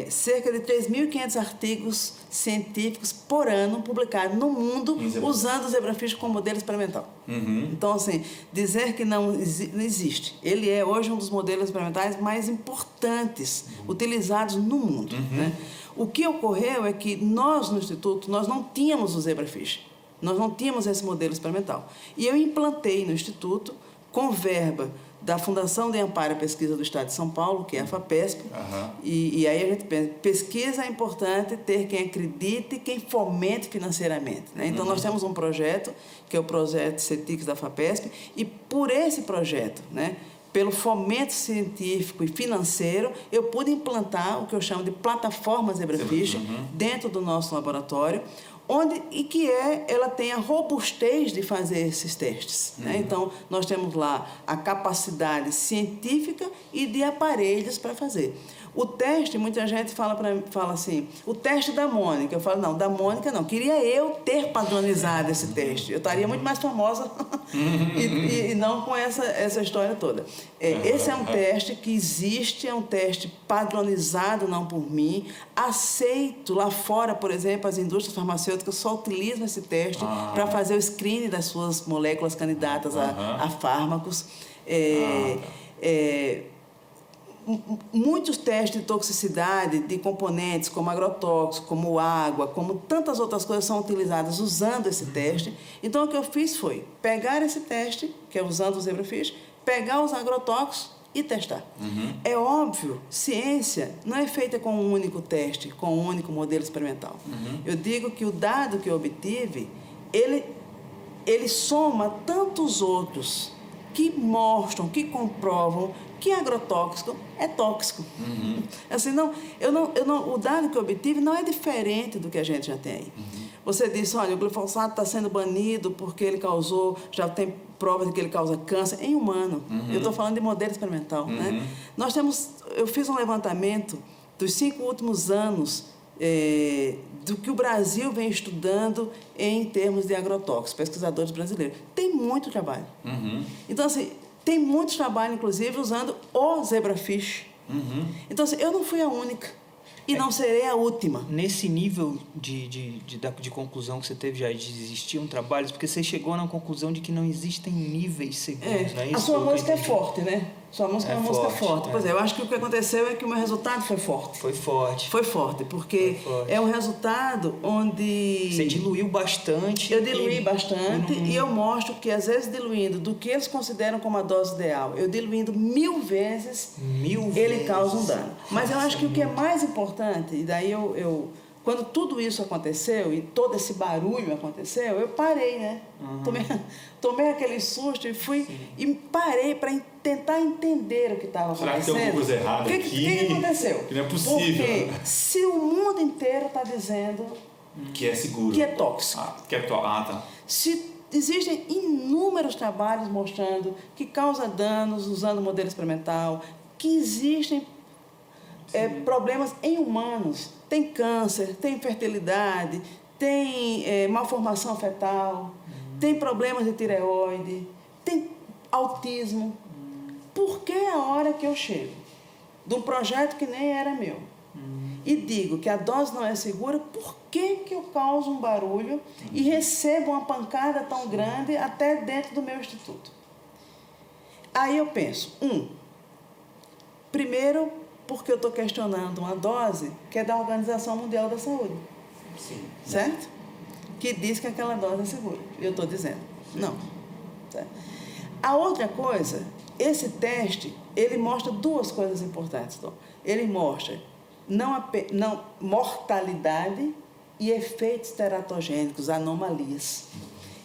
Speaker 4: cerca de 3.500 artigos científicos por ano publicados no mundo usando o zebrafish como modelo experimental. Então, assim, dizer que não existe. Ele é hoje um dos modelos experimentais mais importantes utilizados no mundo. Né? O que ocorreu é que nós, no Instituto, nós não tínhamos o zebrafish. Nós não tínhamos esse modelo experimental. E eu implantei no Instituto, com verba da Fundação de Amparo à Pesquisa do Estado de São Paulo, que é a FAPESP, e aí a gente pensa, pesquisa é importante ter quem acredite e quem fomente financeiramente, né? Então, nós temos um projeto, que é o projeto CETICS da FAPESP, e por esse projeto, né, pelo fomento científico e financeiro, eu pude implantar o que eu chamo de plataforma Zebrafish dentro do nosso laboratório, ela tem a robustez de fazer esses testes, né? Então, nós temos lá a capacidade científica e de aparelhos para fazer. O teste, muita gente fala assim, o teste da Mônica. Eu falo, não, da Mônica não. Queria eu ter padronizado esse teste. Eu estaria muito mais famosa e não com essa história toda. Esse é um teste que existe, é um teste padronizado, não por mim, aceito lá fora, por exemplo, as indústrias farmacêuticas só utilizam esse teste para fazer o screening das suas moléculas candidatas a fármacos. Muitos testes de toxicidade de componentes como agrotóxicos, como água, como tantas outras coisas são utilizadas usando esse teste. Então, o que eu fiz foi pegar esse teste, que é usando o Zebrafish, pegar os agrotóxicos e testar. É óbvio, ciência não é feita com um único teste, com um único modelo experimental. Eu digo que o dado que eu obtive, ele soma tantos outros que mostram, que comprovam que agrotóxico é tóxico. Assim, o dado que eu obtive não é diferente do que a gente já tem aí. Você disse, olha, o glifosato está sendo banido porque ele já tem provas de que ele causa câncer em humano. Eu estou falando de modelo experimental, né? Eu fiz um levantamento dos 5 últimos anos do que o Brasil vem estudando em termos de agrotóxicos, pesquisadores brasileiros. Tem muito trabalho. Então, assim, tem muito trabalho, inclusive, usando o Zebrafish. Então, assim, eu não fui a única e não serei a última.
Speaker 3: Nesse nível de conclusão que você teve, já existiam trabalhos, porque você chegou na conclusão de que não existem níveis seguros, não é isso?
Speaker 4: A sua música é forte, né? Sua música é uma música forte. Pois é, eu acho que o que aconteceu é que o meu resultado foi forte.
Speaker 3: Foi forte.
Speaker 4: Foi forte, porque é um resultado onde...
Speaker 3: Você diluiu bastante.
Speaker 4: Eu diluí bastante e eu mostro que, às vezes, diluindo do que eles consideram como a dose ideal, eu diluindo 1000 vezes, ele causa um dano. Mas eu acho que o que é mais importante, e daí quando tudo isso aconteceu e todo esse barulho aconteceu, eu parei, né? Tomei aquele susto e fui e parei para tentar entender o que estava acontecendo.
Speaker 2: Será que tem alguma coisa errada aqui?
Speaker 4: O que aconteceu?
Speaker 2: Que não é possível.
Speaker 4: Porque se o mundo inteiro está dizendo
Speaker 2: que é seguro,
Speaker 4: que é tóxico,
Speaker 2: tá.
Speaker 4: Se existem inúmeros trabalhos mostrando que causa danos usando o modelo experimental, que existem problemas em humanos, tem câncer, tem infertilidade, tem malformação fetal, tem problemas de tireoide, tem autismo. Por que a hora que eu chego de um projeto que nem era meu e digo que a dose não é segura, por que eu causo um barulho e recebo uma pancada tão grande até dentro do meu instituto? Aí eu penso, primeiro, porque eu estou questionando uma dose que é da Organização Mundial da Saúde.
Speaker 3: Sim.
Speaker 4: Certo? Que diz que aquela dose é segura. Eu estou dizendo. Não. Certo? A outra coisa, esse teste, ele mostra 2 coisas importantes. Então, ele mostra não mortalidade e efeitos teratogênicos, anomalias.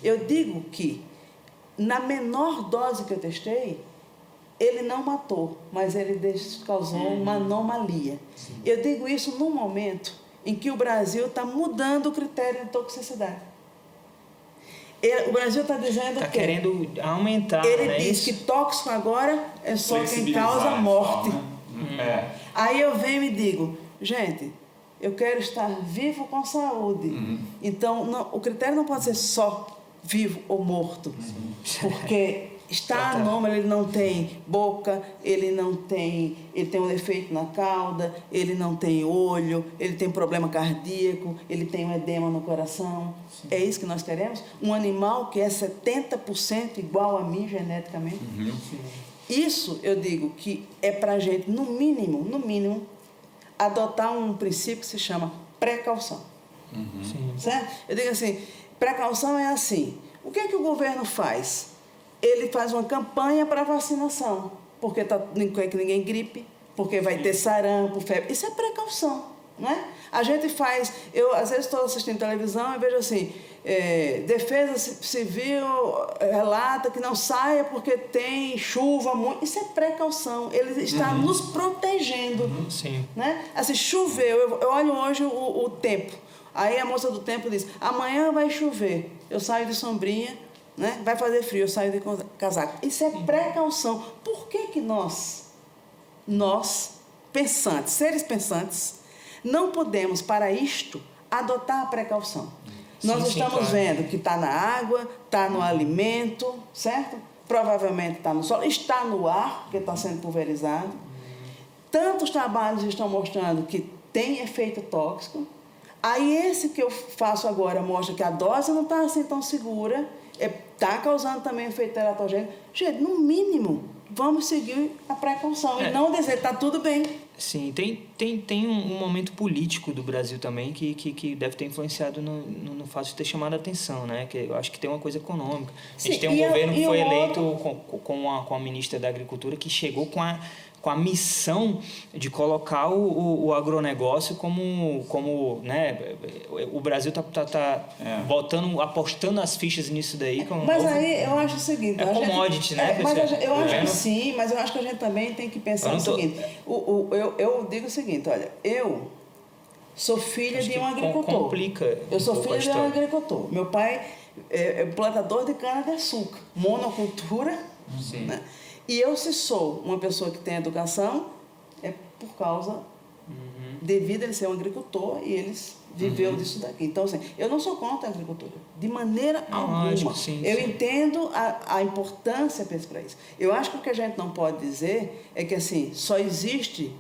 Speaker 4: Eu digo que, na menor dose que eu testei, ele não matou, mas ele causou uma anomalia. Eu digo isso num momento em que o Brasil está mudando o critério de toxicidade. O Brasil está dizendo que...
Speaker 3: querendo aumentar,
Speaker 4: ele diz que tóxico agora é só quem causa morte. Aí eu venho e digo, gente, eu quero estar vivo com saúde. Então, o critério não pode ser só vivo ou morto. Porque... está anômalo, ele não tem boca, ele tem um defeito na cauda, ele não tem olho, ele tem problema cardíaco, ele tem um edema no coração. Sim. É isso que nós queremos? Um animal que é 70% igual a mim geneticamente? Isso, eu digo, que é para a gente, no mínimo, adotar um princípio que se chama precaução. Certo? Eu digo assim, Precaução é assim. O que é que o governo faz? Ele faz uma campanha para vacinação, porque não quer que ninguém gripe, porque vai ter sarampo, febre. Isso é precaução, não é? A gente faz... Eu, às vezes, estou assistindo televisão e vejo assim, Defesa Civil relata que não saia porque tem chuva muito. Isso é precaução. Ele está nos protegendo.
Speaker 3: Sim.
Speaker 4: Né? Assim, choveu. Eu olho hoje o tempo. Aí a moça do tempo diz, amanhã vai chover. Eu saio de sombrinha, né? Vai fazer frio, eu saio de casaco. Isso é precaução. Por que nós, pensantes, seres pensantes, não podemos, para isto, adotar a precaução? Nós estamos vendo que está na água, está no alimento, certo? Provavelmente está no solo, está no ar, porque está sendo pulverizado. Tantos trabalhos estão mostrando que tem efeito tóxico. Aí esse que eu faço agora mostra que a dose não está assim tão segura, está causando também efeito teratogênico. Gente, no mínimo, vamos seguir a precaução e não dizer está tudo bem.
Speaker 3: Sim, tem um momento político do Brasil também que deve ter influenciado no fato de ter chamado a atenção, né? Que eu acho que tem uma coisa econômica. A gente tem um governo que foi eleito com a ministra da Agricultura que chegou com a missão de colocar o agronegócio como né, o Brasil tá apostando as fichas nisso daí.
Speaker 4: Mas aí eu acho o seguinte...
Speaker 3: commodity, né?
Speaker 4: Eu acho que sim, mas eu acho que a gente também tem que pensar o seguinte. Eu digo o seguinte, olha, eu sou filha de um agricultor.
Speaker 3: Complica.
Speaker 4: Eu sou filha de um agricultor. Meu pai é plantador de cana-de-açúcar, monocultura, né? E eu, se sou uma pessoa que tem educação, é por causa, devido a ele ser um agricultor e eles viveu disso daqui. Então, assim, eu não sou contra a agricultura, de maneira alguma. Eu entendo a importância para isso. Eu acho que o que a gente não pode dizer é que, assim, só existe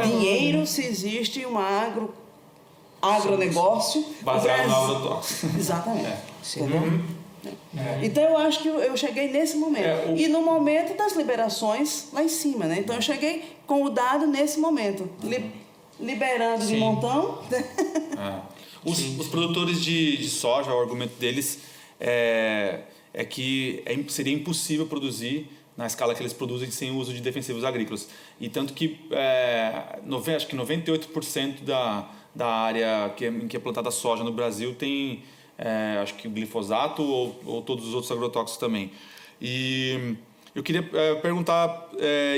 Speaker 4: dinheiro se existe um agronegócio.
Speaker 2: Baseado no agrotóxico.
Speaker 4: Exatamente. Então eu acho que eu cheguei nesse momento e no momento das liberações lá em cima, né? Então eu cheguei com o dado nesse momento, liberando de montão.
Speaker 2: Os produtores de soja, o argumento deles é que seria impossível produzir na escala que eles produzem sem o uso de defensivos agrícolas, e tanto que acho que 98% da área em que é plantada soja no Brasil tem acho que o glifosato ou todos os outros agrotóxicos também. E eu queria perguntar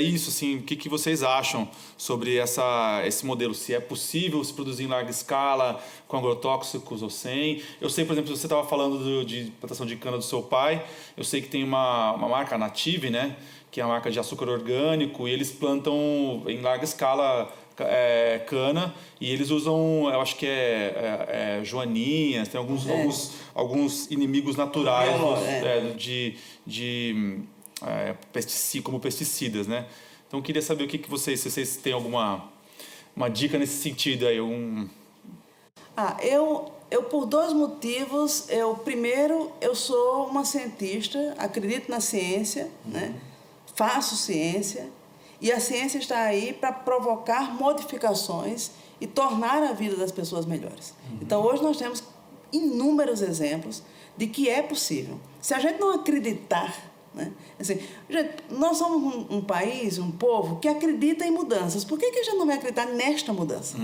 Speaker 2: isso, assim, o que vocês acham sobre esse modelo, se é possível se produzir em larga escala com agrotóxicos ou sem. Eu sei, por exemplo, você estava falando de plantação de cana do seu pai, eu sei que tem uma marca, a Native, né, que é a marca de açúcar orgânico, e eles plantam em larga escala cana, e eles usam, eu acho que joaninhas, tem alguns inimigos naturais como pesticidas, né? Então eu queria saber se vocês têm alguma dica nesse sentido aí.
Speaker 4: Eu por dois motivos. Primeiro, eu sou uma cientista, acredito na ciência, né? Faço ciência. E a ciência está aí para provocar modificações e tornar a vida das pessoas melhores. Então, hoje nós temos inúmeros exemplos de que é possível. Se a gente não acreditar, né? Assim, gente, nós somos um país, um povo que acredita em mudanças. Por que a gente não vai acreditar nesta mudança?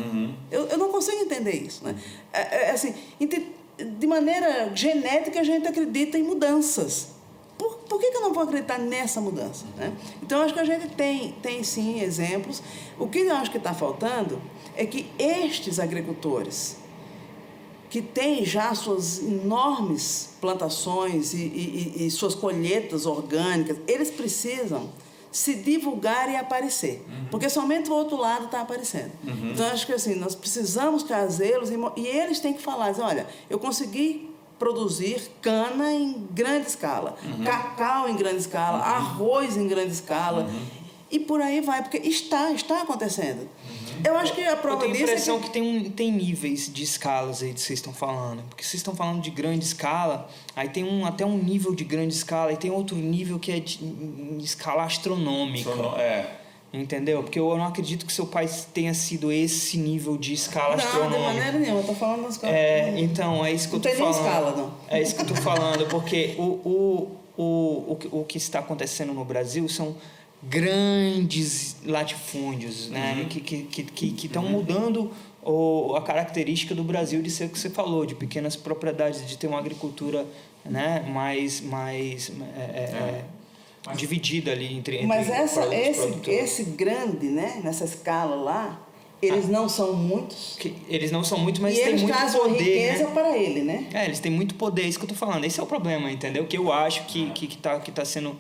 Speaker 4: Eu não consigo entender isso. Né? Assim, de maneira genética, a gente acredita em mudanças. Por que eu não vou acreditar nessa mudança? Né? Então, acho que a gente tem sim exemplos. O que eu acho que está faltando é que estes agricultores, que têm já suas enormes plantações e suas colheitas orgânicas, eles precisam se divulgar e aparecer. Porque somente o outro lado está aparecendo. Então, acho que assim, nós precisamos trazê-los e eles têm que falar, dizer, olha, eu consegui produzir cana em grande escala, cacau em grande escala, arroz em grande escala, e por aí vai, porque está acontecendo. Eu acho que a prova disso
Speaker 3: é que... Eu tenho a impressão que tem níveis de escalas aí que vocês estão falando, porque vocês estão falando de grande escala, aí tem até um nível de grande escala, e tem outro nível que é de escala astronômica. Entendeu? Porque eu não acredito que seu pai tenha sido esse nível de escala astronômica.
Speaker 4: Não, de maneira nenhuma, eu tô falando das coisas.
Speaker 3: Então, é isso que eu tô falando.
Speaker 4: Não tem nem escala, não.
Speaker 3: É isso que eu tô falando, porque o que está acontecendo no Brasil são grandes latifúndios, né? Que estão mudando a característica do Brasil de ser o que você falou, de pequenas propriedades, de ter uma agricultura, né, mais dividida ali entre
Speaker 4: mas esse grande, né, nessa escala lá, eles não são muitos.
Speaker 3: Eles não são muitos, mas
Speaker 4: e
Speaker 3: tem
Speaker 4: eles
Speaker 3: muito
Speaker 4: trazem
Speaker 3: poder,
Speaker 4: riqueza,
Speaker 3: né?
Speaker 4: para ele, né?
Speaker 3: Eles têm muito poder, é isso que eu tô falando. Esse é o problema, entendeu? Que eu acho que tá sendo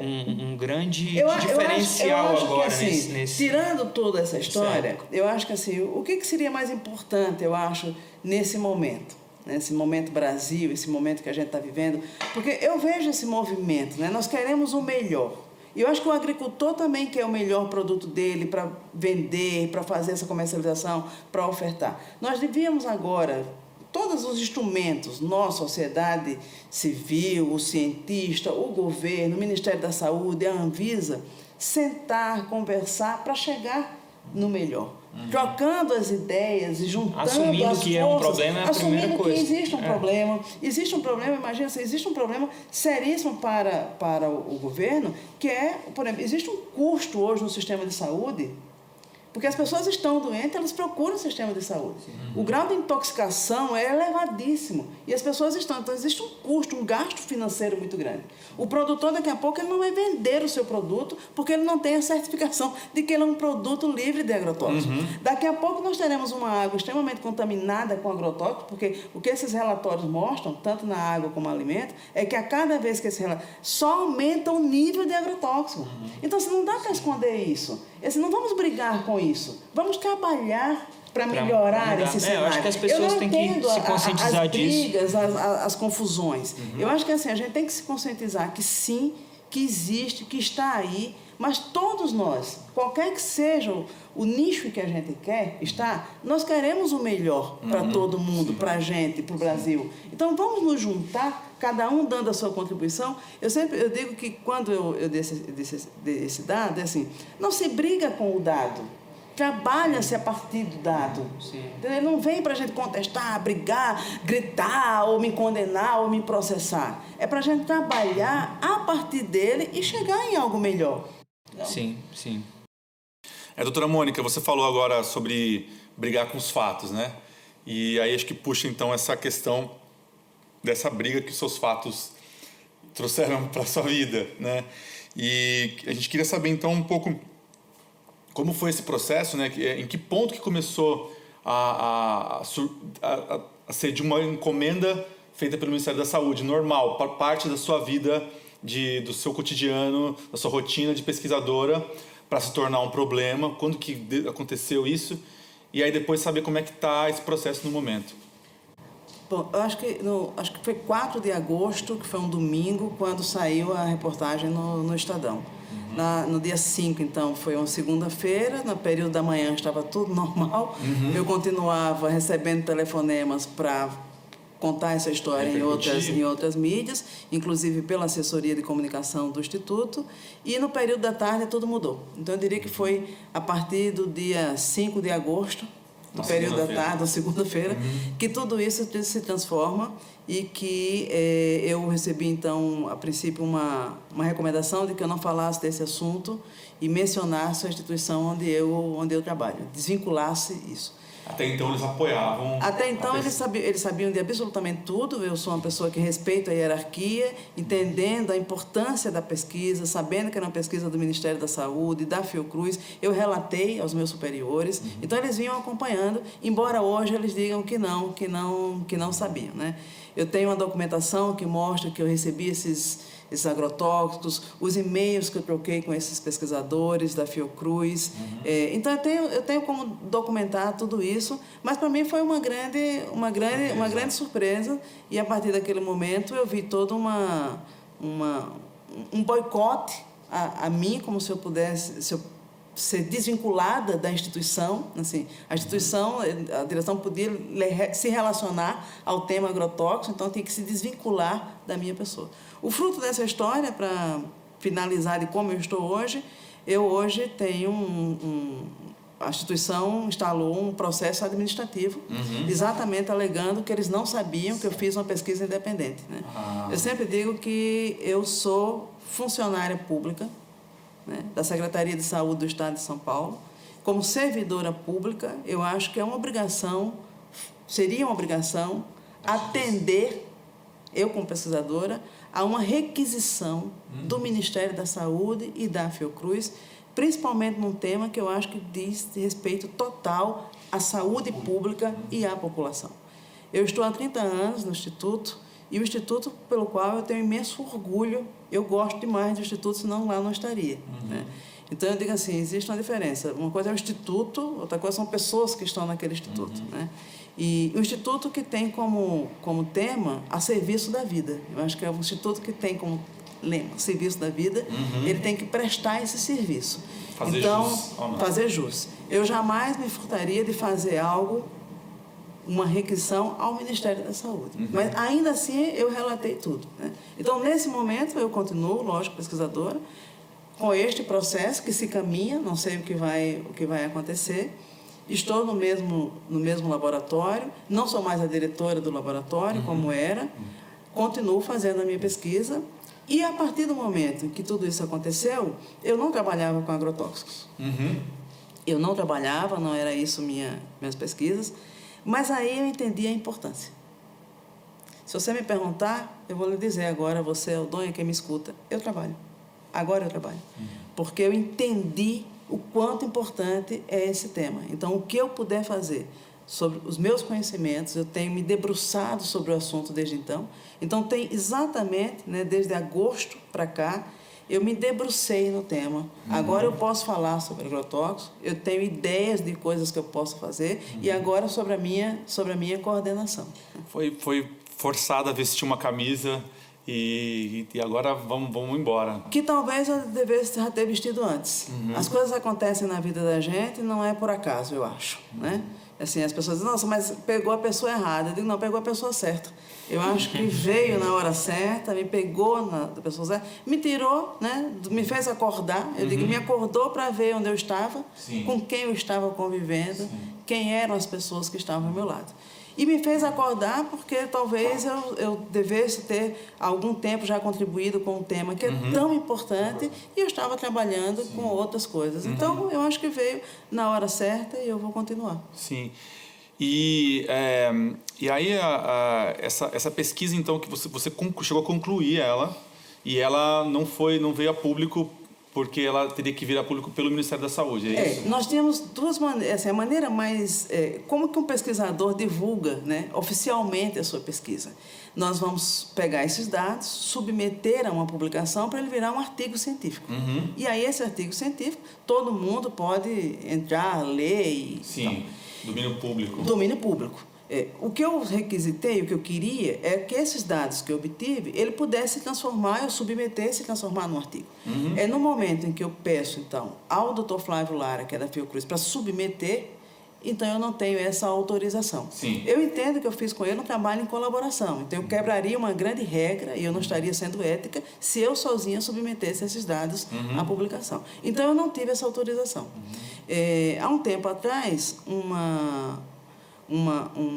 Speaker 3: um grande diferencial
Speaker 4: eu acho
Speaker 3: agora
Speaker 4: que, assim,
Speaker 3: nesse...
Speaker 4: Tirando toda essa história, eu acho que assim, o que seria mais importante, eu acho, nesse momento? Esse momento Brasil, esse momento que a gente está vivendo, porque eu vejo esse movimento, né? Nós queremos o melhor. E eu acho que o agricultor também quer o melhor produto dele para vender, para fazer essa comercialização, para ofertar. Nós devíamos agora, todos os instrumentos, nossa sociedade civil, o cientista, o governo, o Ministério da Saúde, a Anvisa, sentar, conversar para chegar no melhor. Trocando as ideias e juntando
Speaker 3: assumindo
Speaker 4: as
Speaker 3: que
Speaker 4: forças,
Speaker 3: é um problema, é a primeira coisa.
Speaker 4: Assumindo que existe um problema, imagina assim, existe um problema seríssimo para o governo, que é, por exemplo, existe um custo hoje no sistema de saúde, porque as pessoas estão doentes, elas procuram o sistema de saúde. O grau de intoxicação é elevadíssimo e as pessoas estão. Então, existe um custo, um gasto financeiro muito grande. O produtor, daqui a pouco, ele não vai vender o seu produto porque ele não tem a certificação de que ele é um produto livre de agrotóxicos. Daqui a pouco, nós teremos uma água extremamente contaminada com agrotóxicos, porque o que esses relatórios mostram, tanto na água como no alimento, é que a cada vez que esse relatório só aumenta o nível de agrotóxico. Então, não dá para esconder isso. Não vamos brigar com isso. Vamos trabalhar para melhorar esse cenário.
Speaker 3: Eu acho que as pessoas têm que se conscientizar disso.
Speaker 4: As brigas, as confusões. Eu acho que assim, a gente tem que se conscientizar que sim, que existe, que está aí, mas todos nós, qualquer que seja o nicho que a gente quer estar, nós queremos o melhor para todo mundo, para a gente, para o Brasil. Então, vamos nos juntar, cada um dando a sua contribuição. Eu digo que quando eu dei esse dado, é assim, não se briga com o dado, trabalha-se a partir do dado. Ele não vem para a gente contestar, brigar, gritar, ou me condenar, ou me processar. É para a gente trabalhar a partir dele e chegar em algo melhor. Não?
Speaker 3: Sim.
Speaker 2: Doutora Mônica, você falou agora sobre brigar com os fatos, né? E aí acho que puxa, então, essa questão dessa briga que os seus fatos trouxeram para a sua vida, né? E a gente queria saber, então, um pouco como foi esse processo, né? Em que ponto que começou a ser de uma encomenda feita pelo Ministério da Saúde, normal, parte da sua vida, do seu cotidiano, da sua rotina de pesquisadora, para se tornar um problema? Quando que aconteceu isso? E aí depois saber como é que está esse processo no momento.
Speaker 4: Bom, eu acho que foi 4 de agosto, que foi um domingo, quando saiu a reportagem no Estadão. No dia 5, então, foi uma segunda-feira, no período da manhã estava tudo normal. Eu continuava recebendo telefonemas para contar essa história em outras mídias, inclusive pela assessoria de comunicação do Instituto, e no período da tarde tudo mudou. Então, eu diria que foi a partir do dia 5 de agosto, no período da tarde, na segunda-feira, que tudo isso se transforma e que eu recebi, então, a princípio, uma recomendação de que eu não falasse desse assunto e mencionasse a instituição onde eu trabalho, desvinculasse isso.
Speaker 2: Até então eles apoiavam...
Speaker 4: Até então eles sabiam de absolutamente tudo. Eu sou uma pessoa que respeita a hierarquia, entendendo a importância da pesquisa, sabendo que era uma pesquisa do Ministério da Saúde, da Fiocruz. Eu relatei aos meus superiores. Então eles vinham acompanhando, embora hoje eles digam que não sabiam, né? Eu tenho uma documentação que mostra que eu recebi esses agrotóxicos, os e-mails que eu troquei com esses pesquisadores da Fiocruz. Então, eu tenho como documentar tudo isso, mas para mim foi uma grande surpresa, e a partir daquele momento eu vi todo um boicote a mim, como se eu ser desvinculada da instituição. Assim, a instituição, a direção podia se relacionar ao tema agrotóxico, então tinha que se desvincular da minha pessoa. O fruto dessa história, para finalizar de como eu estou hoje, eu hoje tenho a instituição instalou um processo administrativo, exatamente alegando que eles não sabiam que eu fiz uma pesquisa independente, né? Eu sempre digo que eu sou funcionária pública, né, da Secretaria de Saúde do Estado de São Paulo. Como servidora pública, eu acho que é uma obrigação, seria uma obrigação atender, eu como pesquisadora, a uma requisição do Ministério da Saúde e da Fiocruz, principalmente num tema que eu acho que diz respeito total à saúde pública e à população. Eu estou há 30 anos no Instituto, e o Instituto pelo qual eu tenho imenso orgulho, eu gosto demais do Instituto, senão lá não estaria, né? Então, eu digo assim, existe uma diferença. Uma coisa é o Instituto, outra coisa são pessoas que estão naquele Instituto, né? E o Instituto que tem como tema a serviço da vida. Eu acho que é um Instituto que tem como lema serviço da vida, ele tem que prestar esse serviço. Fazer jus. Eu jamais me furtaria de fazer algo, uma requisição ao Ministério da Saúde. Mas, ainda assim, eu relatei tudo, né? Então, nesse momento, eu continuo, lógico, pesquisadora, com este processo que se caminha, não sei o que vai acontecer. Estou no mesmo laboratório, não sou mais a diretora do laboratório, como era, continuo fazendo a minha pesquisa, e a partir do momento em que tudo isso aconteceu, eu não trabalhava com agrotóxicos. Eu não trabalhava, não era isso minhas pesquisas, mas aí eu entendi a importância. Se você me perguntar, eu vou lhe dizer agora, você, Aldonha, quem me escuta, eu trabalho. Agora eu trabalho. Porque eu entendi o quanto importante é esse tema. Então, o que eu puder fazer sobre os meus conhecimentos, eu tenho me debruçado sobre o assunto desde então. Então, tem exatamente, né, desde agosto para cá, eu me debrucei no tema. Agora eu posso falar sobre agrotóxicos, eu tenho ideias de coisas que eu posso fazer, e agora sobre a minha coordenação.
Speaker 2: Foi forçada a vestir uma camisa e agora vamos embora.
Speaker 4: Que talvez eu devesse já ter vestido antes. As coisas acontecem na vida da gente, não é por acaso, eu acho, né? Assim, as pessoas dizem, nossa, mas pegou a pessoa errada. Eu digo, não, pegou a pessoa certa. Eu acho que veio na hora certa, me pegou na pessoa certa, me tirou, né? Me fez acordar. Eu digo, me acordou para ver onde eu estava, com quem eu estava convivendo, quem eram as pessoas que estavam ao meu lado. E me fez acordar porque talvez eu devesse ter algum tempo já contribuído com um tema que é tão importante, e eu estava trabalhando com outras coisas. Então, eu acho que veio na hora certa e eu vou continuar.
Speaker 2: Sim. E aí, essa pesquisa, então, que você chegou a concluir ela, e ela não veio a público porque ela teria que vir a público pelo Ministério da Saúde, é isso?
Speaker 4: Nós tínhamos duas maneiras. Assim, a maneira mais... como que um pesquisador divulga, né, oficialmente a sua pesquisa? Nós vamos pegar esses dados, submeter a uma publicação para ele virar um artigo científico. E aí, esse artigo científico, todo mundo pode entrar, ler e...
Speaker 2: Sim, domínio público.
Speaker 4: Domínio público. O que eu requisitei, o que eu queria, é que esses dados que eu obtive, ele pudesse transformar, eu submetesse e transformar num artigo. No momento em que eu peço, então, ao Dr. Flávio Lara, que é da Fiocruz, para submeter, então eu não tenho essa autorização. Eu entendo que eu fiz com ele um trabalho em colaboração, então eu quebraria uma grande regra e eu não estaria sendo ética se eu sozinha submetesse esses dados à publicação. Então eu não tive essa autorização. Há um tempo atrás,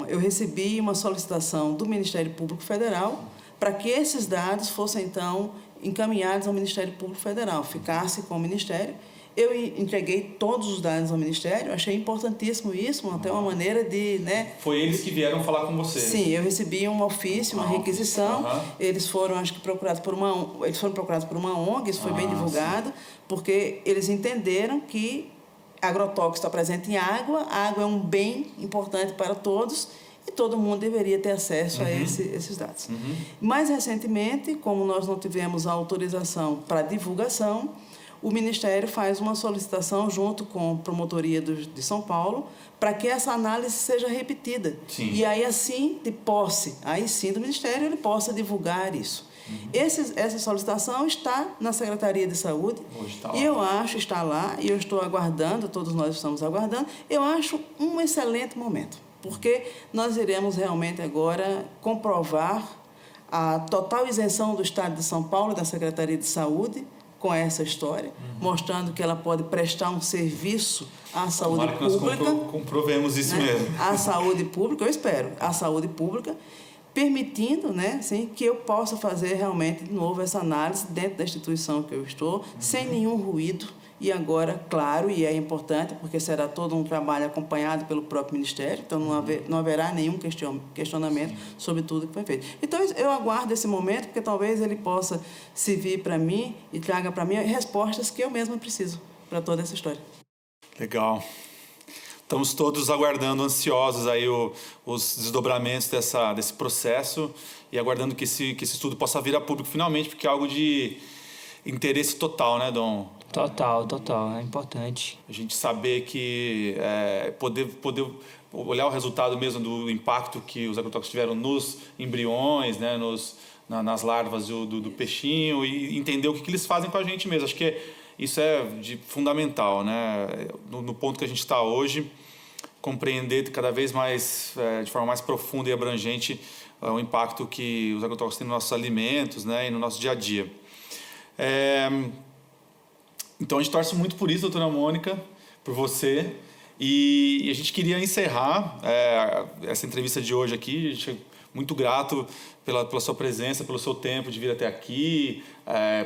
Speaker 4: eu recebi uma solicitação do Ministério Público Federal para que esses dados fossem, então, encaminhados ao Ministério Público Federal, ficasse com o Ministério. Eu entreguei todos os dados ao Ministério, achei importantíssimo isso, até uma maneira de... né?
Speaker 2: Foi eles que vieram falar com você?
Speaker 4: Sim, eu recebi um ofício, uma requisição, eles foram, acho que, procurados por uma ONG, isso foi bem divulgado, porque eles entenderam que agrotóxico está presente em água, a água é um bem importante para todos e todo mundo deveria ter acesso a esses dados. Mais recentemente, como nós não tivemos a autorização para divulgação, o Ministério faz uma solicitação junto com a Promotoria de São Paulo para que essa análise seja repetida. E aí, assim, de posse, aí sim do Ministério, ele possa divulgar isso. Essa solicitação está na Secretaria de Saúde, e eu acho, está lá, e eu estou aguardando, todos nós estamos aguardando, eu acho um excelente momento, porque nós iremos realmente agora comprovar a total isenção do Estado de São Paulo, da Secretaria de Saúde, com essa história, mostrando que ela pode prestar um serviço à saúde
Speaker 2: Tomara que
Speaker 4: pública.
Speaker 2: nós comprovemos isso, né? mesmo.
Speaker 4: À saúde pública, eu espero, à saúde pública, permitindo, né, assim, que eu possa fazer realmente, de novo, essa análise dentro da instituição que eu estou, sem nenhum ruído. E agora, claro, e é importante, porque será todo um trabalho acompanhado pelo próprio Ministério, então não haverá nenhum questionamento sobre tudo que foi feito. Então, eu aguardo esse momento, porque talvez ele possa servir para mim e traga para mim respostas que eu mesma preciso para toda essa história.
Speaker 2: Legal. Estamos todos aguardando, ansiosos aí os desdobramentos desse processo e aguardando que esse estudo possa vir a público finalmente, porque é algo de interesse total, né, Dom?
Speaker 3: Total, é importante.
Speaker 2: A gente saber que poder olhar o resultado mesmo do impacto que os agrotóxicos tiveram nos embriões, né, nas larvas do peixinho e entender o que eles fazem com a gente mesmo. Acho que isso é fundamental, né? No ponto que a gente está hoje, compreender cada vez mais, de forma mais profunda e abrangente, o impacto que os agrotóxicos têm nos nossos alimentos, né, e no nosso dia a dia. Então a gente torce muito por isso, doutora Mônica, por você. E a gente queria encerrar essa entrevista de hoje aqui. A gente é muito grato pela sua presença, pelo seu tempo de vir até aqui,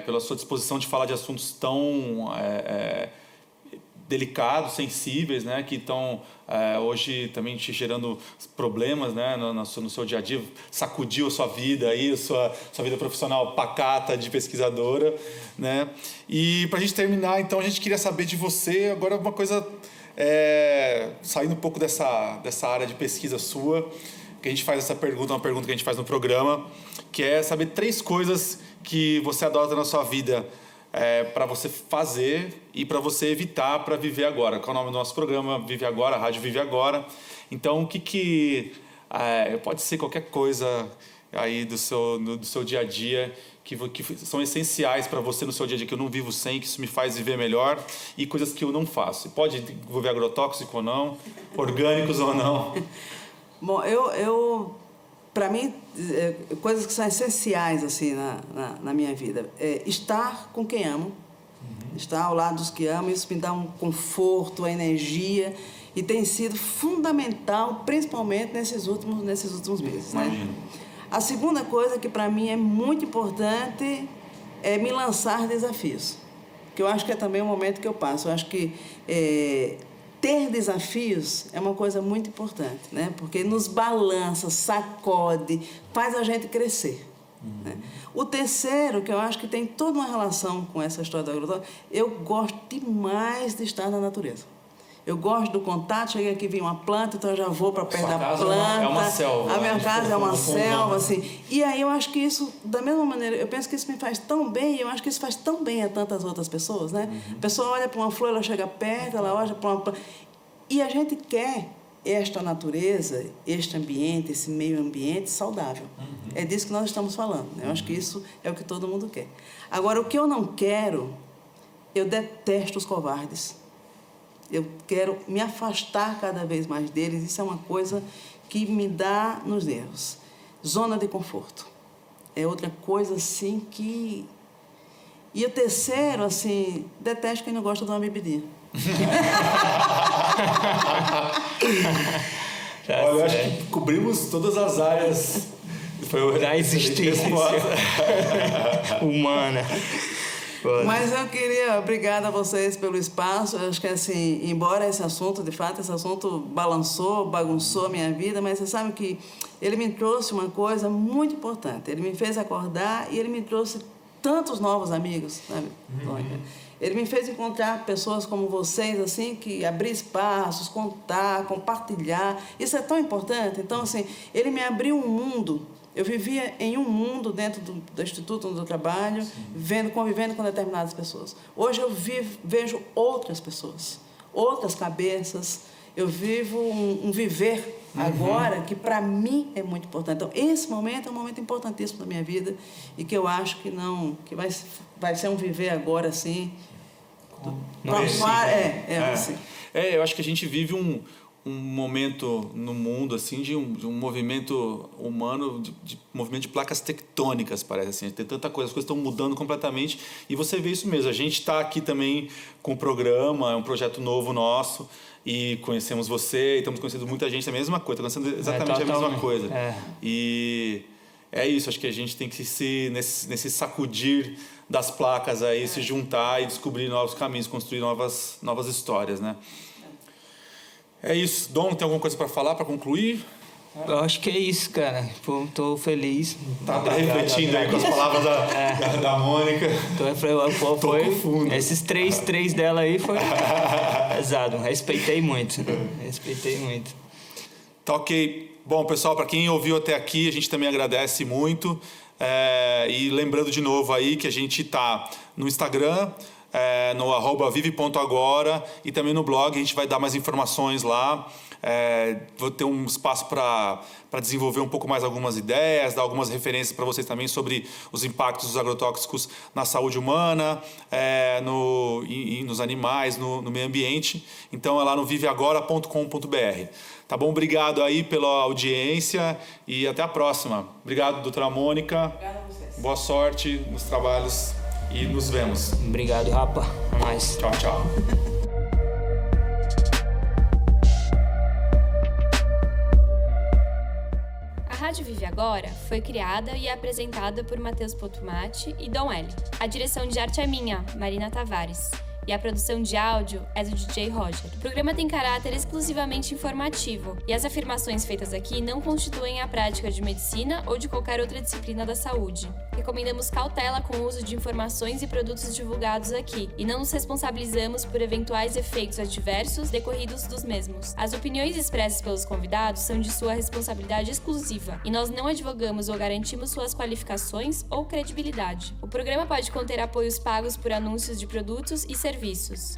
Speaker 2: pela sua disposição de falar de assuntos tão delicados, sensíveis, né, que estão hoje também te gerando problemas, né, no seu dia a dia, sacudiu a sua vida, aí, sua vida profissional pacata de pesquisadora, né? E para a gente terminar, então, a gente queria saber de você agora uma coisa, saindo um pouco dessa área de pesquisa sua, que a gente faz essa pergunta, uma pergunta que a gente faz no programa, que é saber 3 coisas que você adota na sua vida para você fazer e para você evitar para viver agora. Qual é o nome do nosso programa? Vive Agora, a Rádio Vive Agora. Então, o que pode ser qualquer coisa aí do seu dia a dia que são essenciais para você no seu dia a dia, que eu não vivo sem, que isso me faz viver melhor, e coisas que eu não faço. Pode envolver agrotóxico ou não, orgânicos ou não.
Speaker 4: Bom, para mim, coisas que são essenciais assim na minha vida é estar com quem amo, estar ao lado dos que amo. Isso me dá um conforto, uma energia, e tem sido fundamental, principalmente nesses últimos meses, né?
Speaker 2: Imagino.
Speaker 4: A segunda coisa que para mim é muito importante é me lançar desafios, que eu acho que é também um momento que eu passo. Eu acho que ter desafios é uma coisa muito importante, né? Porque nos balança, sacode, faz a gente crescer. Né? O terceiro, que eu acho que tem toda uma relação com essa história do agrotóxico, eu gosto demais de estar na natureza. Eu gosto do contato, cheguei aqui, vi uma planta, então eu já vou para perto da planta.
Speaker 2: É uma selva.
Speaker 4: A minha casa é uma selva, assim. E aí eu acho que isso, da mesma maneira, eu penso que isso me faz tão bem, e eu acho que isso faz tão bem a tantas outras pessoas, né? A pessoa olha para uma flor, ela chega perto, ela olha para uma planta. E a gente quer esta natureza, este ambiente, esse meio ambiente saudável. É disso que nós estamos falando, né? Eu acho que isso é o que todo mundo quer. Agora, o que eu não quero, eu detesto os covardes. Eu quero me afastar cada vez mais deles. Isso é uma coisa que me dá nos nervos. Zona de conforto. É outra coisa, assim, que... E o terceiro, assim, detesto quem não gosta de uma bebidinha.
Speaker 2: Olha, eu acho que cobrimos todas as áreas
Speaker 3: da existência humana.
Speaker 4: Mas eu queria, obrigada a vocês pelo espaço. Eu acho que, assim, embora esse assunto, de fato, esse assunto bagunçou a minha vida, mas você sabe que ele me trouxe uma coisa muito importante. Ele me fez acordar e ele me trouxe tantos novos amigos, sabe? Ele me fez encontrar pessoas como vocês, assim, que abrir espaços, contar, compartilhar. Isso é tão importante. Então, assim, ele me abriu um mundo. Eu vivia em um mundo dentro do instituto onde eu trabalho, convivendo com determinadas pessoas. Hoje eu vejo outras pessoas, outras cabeças. Eu vivo um viver agora que, para mim, é muito importante. Então, esse momento é um momento importantíssimo da minha vida e que eu acho que vai ser um viver agora, assim.
Speaker 2: assim.
Speaker 4: Assim.
Speaker 2: Eu acho que a gente vive um momento no mundo assim de um movimento humano, de movimento de placas tectônicas, parece assim. Tem tanta coisa, as coisas estão mudando completamente e você vê isso mesmo. A gente está aqui também com o programa, é um projeto novo nosso e conhecemos você e estamos conhecendo muita gente, é a mesma coisa, estamos conhecendo exatamente a mesma coisa. E é isso, acho que a gente tem que nesse sacudir das placas aí, se juntar e descobrir novos caminhos, construir novas histórias, né? É isso. Dom, tem alguma coisa para falar, para concluir?
Speaker 3: Eu acho que é isso, cara. Tô feliz.
Speaker 2: Tá refletindo aí com as palavras da Mônica.
Speaker 3: Esses três dela aí foi pesado. Respeitei muito.
Speaker 2: Tá ok. Bom, pessoal, para quem ouviu até aqui, a gente também agradece muito. E lembrando de novo aí que a gente tá no Instagram, no @vive.agora, e também no blog. A gente vai dar mais informações lá. Vou ter um espaço para desenvolver um pouco mais algumas ideias, dar algumas referências para vocês também sobre os impactos dos agrotóxicos na saúde humana, nos animais, no meio ambiente. Então é lá no viveagora.com.br. Tá bom? Obrigado aí pela audiência e até a próxima. Obrigado, doutora Mônica.
Speaker 4: Obrigada a vocês.
Speaker 2: Boa sorte nos trabalhos e nos vemos.
Speaker 3: Obrigado, Rapa. É nóis.
Speaker 2: Tchau, tchau.
Speaker 1: A Rádio Vive Agora foi criada e apresentada por Matheus Potumati e Dom L. A direção de arte é minha, Marina Tavares. E a produção de áudio é do DJ Roger. O programa tem caráter exclusivamente informativo, e as afirmações feitas aqui não constituem a prática de medicina ou de qualquer outra disciplina da saúde. Recomendamos cautela com o uso de informações e produtos divulgados aqui, e não nos responsabilizamos por eventuais efeitos adversos decorridos dos mesmos. As opiniões expressas pelos convidados são de sua responsabilidade exclusiva, e nós não advogamos ou garantimos suas qualificações ou credibilidade. O programa pode conter apoios pagos por anúncios de produtos e serviços.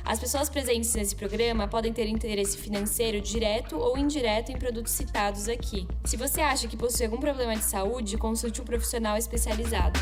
Speaker 1: As pessoas presentes nesse programa podem ter interesse financeiro direto ou indireto em produtos citados aqui. Se você acha que possui algum problema de saúde, consulte um profissional especializado.